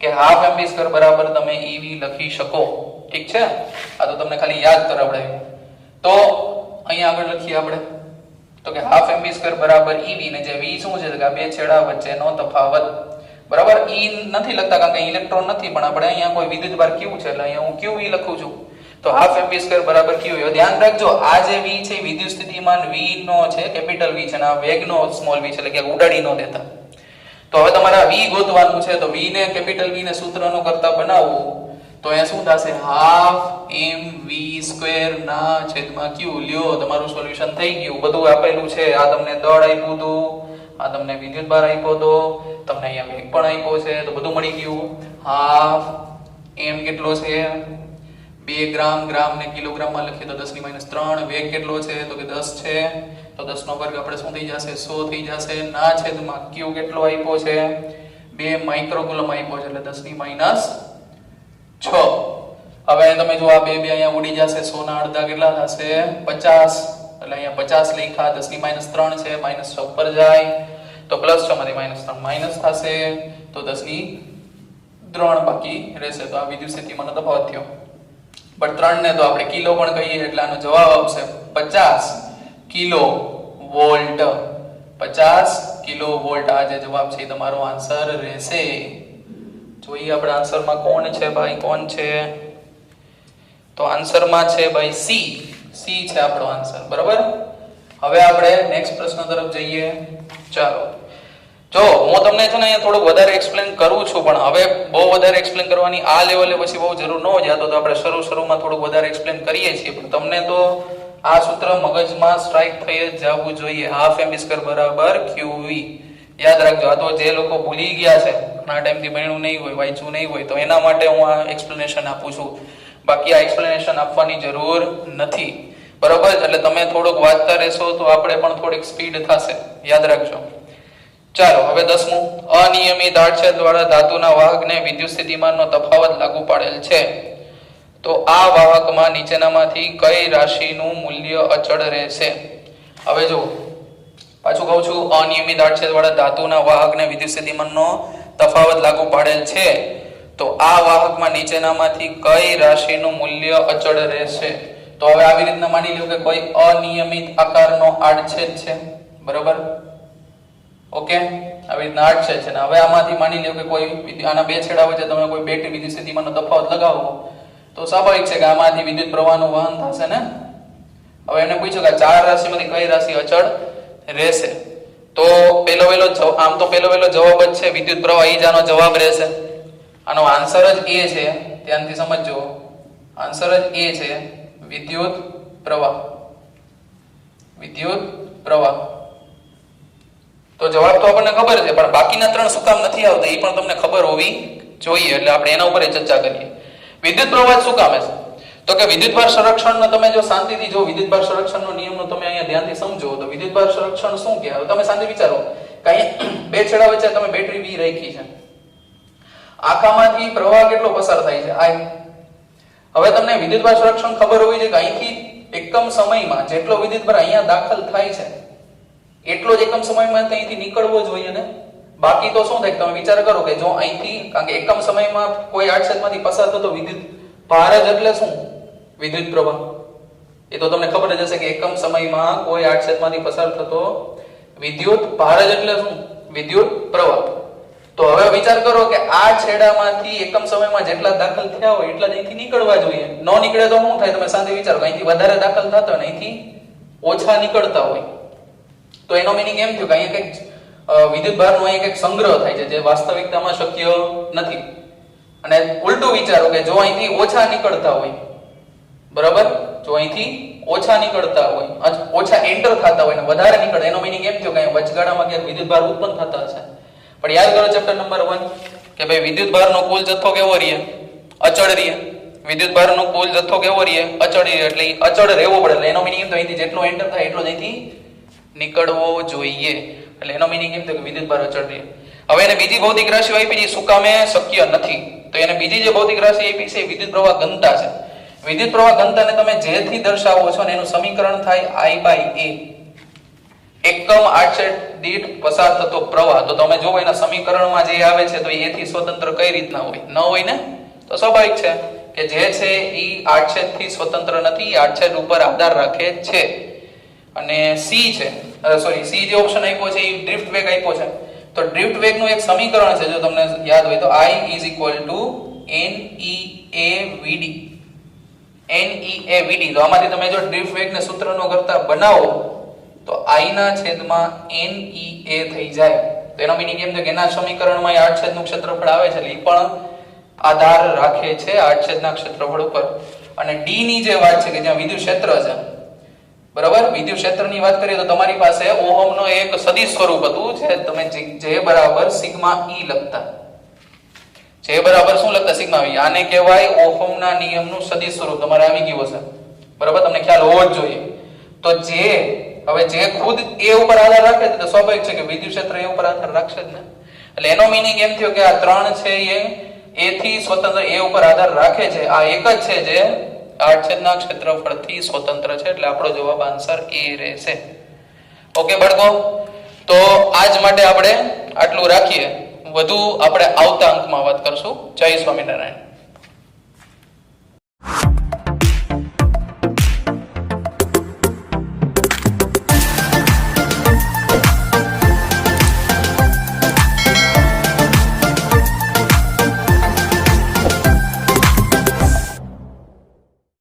[SPEAKER 1] કે હાફ mv² બરાબર તમે EV લખી શકો. ઠીક છે, આ તો તમને ખાલી યાદ કરાવડાવ્યું. તો અહીંયા આગળ લખીએ આપણે. તો કે હાફ mv સ્ક્વેર બરાબર ev ને જે v શું છે કે આ બે છેડા વચ્ચેનો તફાવત બરાબર. e નથી લખતા કારણ કે ઇલેક્ટ્રોન નથી, પણ આપણે અહીંયા કોઈ વિદ્યુતભાર q છે એટલે અહીંયા હું qe લખું છું. તો હાફ mv સ્ક્વેર બરાબર q. ધ્યાન રાખજો આ જે v છે વિદ્યુત સ્થિતિમાન v નો છે, કેપિટલ v છે, અને આ વેગનો સ્મોલ v છે, એટલે કે ઉડાડી ન દેતા. તો હવે તમારે આ v ગોતવાનું છે. તો v ને કેપિટલ v ને સૂત્રનો કરતા બનાવવું તો અહીંયા શું થશે? હાફ mv સ્ક્વેર ના છેદમાં q. લ્યો તમારું સોલ્યુશન થઈ ગયું. બધું આપેલું છે. આ તમને દળ આપ્યું હતું, આ તમને વિદ્યુતભાર આપ્યો હતો, તમને અહીંયા વેગ પણ આપ્યો છે, તો બધું મળી ગયું. હાફ m કેટલો છે? 2 ગ્રામ. ગ્રામ ને કિલોગ્રામમાં લખીએ તો 10⁻3. વેગ કેટલો છે? તો કે 10 છે. તો 10 નો વર્ગ આપણે શું થઈ જશે? 100 થઈ જશે. ના છેદમાં q કેટલો આપ્યો છે? 2 માઇક્રોકુલમ આપ્યો છે, એટલે 10⁻6. હવે તમે જો આ બે અહીંયા ઉડી જશે. 100 ના અડધા કેટલા થશે? 50. એટલે અહીંયા 50 લખ્યા. 10⁻3 છે, -6 ઉપર જાય તો +6 માંથી -3 માઈનસ થશે, તો 10⁻3 બાકી રહેશે. તો આ વિદ્યુત સ્થિતિમાનનો તફાવત થયો. પણ 3 ને તો આપણે કિલો પણ કહીએ એટલે આનો જવાબ આવશે 50 કિલો વોલ્ટ. 50 કિલો વોલ્ટ આ જે જવાબ છે એ તમારો આન્સર રહેશે. જોઈએ આપણે આન્સરમાં કોણ છે ભાઈ, કોણ છે? તો આન્સરમાં છે ભાઈ સી. સી છે આપણો આન્સર. બરાબર. હવે આપણે નેક્સ્ટ પ્રશ્ન તરફ જઈએ. ચાલો, જો હું તમને છે ને અહીંયા થોડુંક વધારે એક્સપ્લેન કરું છું, પણ હવે બહુ વધારે એક્સપ્લેન કરવાની આ લેવલે પછી બહુ જરૂર ન હોય. તો આપણે શરૂમાં થોડુંક વધારે એક્સપ્લેન કરીએ છીએ, પણ તમને તો આ સૂત્ર મગજમાં સ્ટ્રાઇક થઈ જ જવું જોઈએ. હાફ mv સ્ક્વેર બરાબર qv. યાદ રાખજો. આ તો જે લોકો ભૂલી ગયા છે, ઘણા ટાઈમથી ભણ્યું નહીં હોય, વાંચ્યું નહીં હોય, તો એના માટે હું આ એક્સપ્લેનેશન આપું છું. બાકી આ એક્સપ્લેનેશન આપવાની જરૂર નથી. બરાબર. એટલે તમે થોડુંક વાંચતા રહેશો તો આપણે પણ થોડીક સ્પીડ થશે. યાદ રાખજો. ચાલો, હવે 10મું. અનિયમિત આડછેદ વાળા ધાતુના વાહકને વિદ્યુત સ્થિતિમાનનો તફાવત લાગુ પાડેલ છે. તો આ વાહકમાં નીચેનામાંથી કઈ રાશિનું મૂલ્ય અચળ રહેશે? હવે જો પાછું કહું છું, અનિયમિત આડછેદ વાળા ધાતુના વાહકને વિદ્યુત સ્થિતિમાનનો તફાવત લાગુ પાડેલ છે. તો આ વાહકમાં નીચેનામાંથી કઈ રાશિનું મૂલ્ય અચળ રહેશે? તો હવે આવી રીતના માની લો કે કોઈ અનિયમિત આકારનો આડછેદ છે. બરાબર. ઓકે, આવી રીતના આડછેદ છે ને હવે આમાંથી માની લો કે કોઈ આના બે છેડા વચ્ચે તમે કોઈ બેટરી વિદ્યુત સ્થિતિમાનનો તફાવત લગાવો તો સ્વાભાવિક છે કે આમાંથી વિદ્યુત પ્રવાહનું વહન થશે ને. હવે એને પૂછ્યું કે ચાર રાશિમાંથી કઈ રાશિ અચળ રહેશે? તો આમ તો પહેલો જવાબ જ છે વિદ્યુત પ્રવાહ. ઈ જ આનો જવાબ રહેશે. આનો આન્સર જ એ છે. ધ્યાનથી સમજજો. આન્સર જ એ છે વિદ્યુત પ્રવાહ. વિદ્યુત પ્રવાહ. તો જવાબ તો આપણને ખબર છે, પણ બાકીના ત્રણ શું કામ નથી આવતા એ પણ તમને ખબર હોવી જોઈએ. એટલે આપણે એના ઉપર ચર્ચા કરીએ. વિદ્યુત પ્રવાહ શું કામ છે? તો કે વિદ્યુતભાર સંરક્ષણનો તમે જો શાંતિથી જો વિદ્યુતભાર સંરક્ષણનો નિયમનો તમે અહીંયા ધ્યાનથી સમજો તો વિદ્યુતભાર સંરક્ષણ શું કહેવાય? તમે શાંતિ વિચારો કે અહીંયા બે છેડા વચ્ચે તમે બેટરી બી રાખી છે. આખામાંથી પ્રવાહ કેટલો પસાર થાય છે? આ હવે તમને વિદ્યુતભાર સંરક્ષણ ખબર હોવી જોઈએ કે અહીંથી એકમ સમયમાં જેટલો વિદ્યુતભાર અહીંયા દાખલ થાય છે એટલો જ એકમ સમયમાં અહીંથી નીકળવો જોઈએ ને. બાકી તો શું થાય? તમે વિચાર કરો કે જો અહીંથી કારણ કે એકમ સમયમાં કોઈ આડછેદમાંથી પસાર થતો વિદ્યુત ભાર જ એટલે શું? વિદ્યુત પ્રવાહ. એ તો તમને ખબર જ હશે કે એકમ સમયમાં કોઈ આડછેદમાંથી પસાર થતો વિદ્યુત ભાર જ એટલે શું? વિદ્યુત પ્રવાહ. તો હવે વિચાર કરો કે આ છેડામાંથી એકમ સમયમાં જેટલા દાખલ થયા હોય એટલા જ અહીંથી નીકળવા જોઈએ. ન નીકળે તો શું થાય? તમે શાંતિ વિચારો કે અહીંથી વધારે દાખલ થતા હોય ને અહીંથી ઓછા નીકળતા હોય તો એનો મીનિંગ એમ થયું કે અહીંયા કંઈક વિદ્યુત ભારનો અહીં કંઈક સંગ્રહ થાય છે જે વાસ્તવિકતામાં શક્ય નથી. અને ઉલટું વિચારો કે જો અહીંથી ઓછા નીકળતા હોય, બરાબર, જો અહીંથી ઓછા નીકળતા હોય, ઓછા એન્ટર થતા હોય ને વધારે નીકળે, એનો મીનિંગ એમ થયો કે અહીં વચગાળામાં ક્યાંક વિદ્યુત ભાર ઉત્પન્ન થતા હશે. પણ યાદ કરો ચેપ્ટર નંબર 1 કે ભાઈ વિદ્યુત ભારનો કુલ જથ્થો કેવો રહે? અચળ રહે. વિદ્યુત ભારનો કુલ જથ્થો કેવો રહે? અચળ રહે. એટલે અચળ રહેવો પડે. એટલે એનો મીનિંગ એમ તો અહીંથી જેટલો એન્ટર થાય એટલો જ અહીંથી નીકળવો જોઈએ. એટલે એનો મીનિંગ એમ થયો કે વિદ્યુત ભાર અચળ રહે. હવે એને બીજી ભૌતિક રાશિ આપી છે શું કામે શક્ય નથી? તો એને બીજી જે ભૌતિક રાશિ આપી છે વિદ્યુત પ્રવાહ ઘનતા છે. વિદ્યુત પ્રવાહ ઘનતાને તમે જેથી દર્શાવો છો ને એનું સમીકરણ થાય I/A. એકમ આડછેદ દીઠ પસાર થતો પ્રવાહ. તો તમે જો એના સમીકરણમાં જે આવે છે તો એ થી સ્વતંત્ર કઈ રીતના હોય? ન હોય ને. તો સ્વાભાવિક છે કે જે છે એ આડછેદથી સ્વતંત્ર નથી, આડછેદ ઉપર આધાર રાખે છે. અને સી છે, સોરી સી જે ઓપ્શન આપ્યો છે એ ડ્રિફ્ટ વેગ આપ્યો છે. તો ડ્રિફ્ટ વેગનું એક સમીકરણ છે, જો તમને યાદ હોય તો I NEAVD. NEAVD. તો આમાંથી તમે જો ડ્રિફ્ટ વેગને સૂત્રનો કરતા બનાવો તો I ના છેદમાં NEA થઈ જાય. તો એનો મીનિંગ એમ છે કે એના સમીકરણમાં આડછેદનું ક્ષેત્રફળ આવે છે એટલે એ પણ આધાર રાખે છે આડછેદના ક્ષેત્રફળ ઉપર. અને ડી ની જે વાત છે કે જ્યાં વિદ્યુત ક્ષેત્ર છે, બરાબર, વિદ્યુત ક્ષેત્રની વાત કરીએ તો તમારી પાસે ઓહમનો એક સદિશ સ્વરૂપ હતું જે તમે J બરાબર સિગ્મા E લખતા. J બરાબર શું લખતા? Sigma E. આને કહેવાય ઓહમના નિયમનું સદિશ સ્વરૂપ. તમારે આવી ગયું હશે, બરાબર, તમને ખ્યાલ હોવો જ જોઈએ. તો હવે જે ખુદ એ ઉપર આધાર રાખે છે તો સ્વાભાવિક છે કે વિદ્યુત ક્ષેત્ર એ ઉપર આધાર રાખશે જ ને. એટલે એનો મીનિંગ એમ થયો કે આ ત્રણ છે એ થી સ્વતંત્ર એ ઉપર આધાર રાખે છે. આ એક જ છે જે આડછેદના ક્ષેત્રફળથી સ્વતંત્ર છે. એટલે આપણો જવાબ આન્સર એ રહેશે. ઓકે બાળકો, તો આજ માટે આપણે આટલું રાખીએ. વધુ આપણે આવતા અંકમાં વાત કરશું. જય સ્વામિનારાયણ.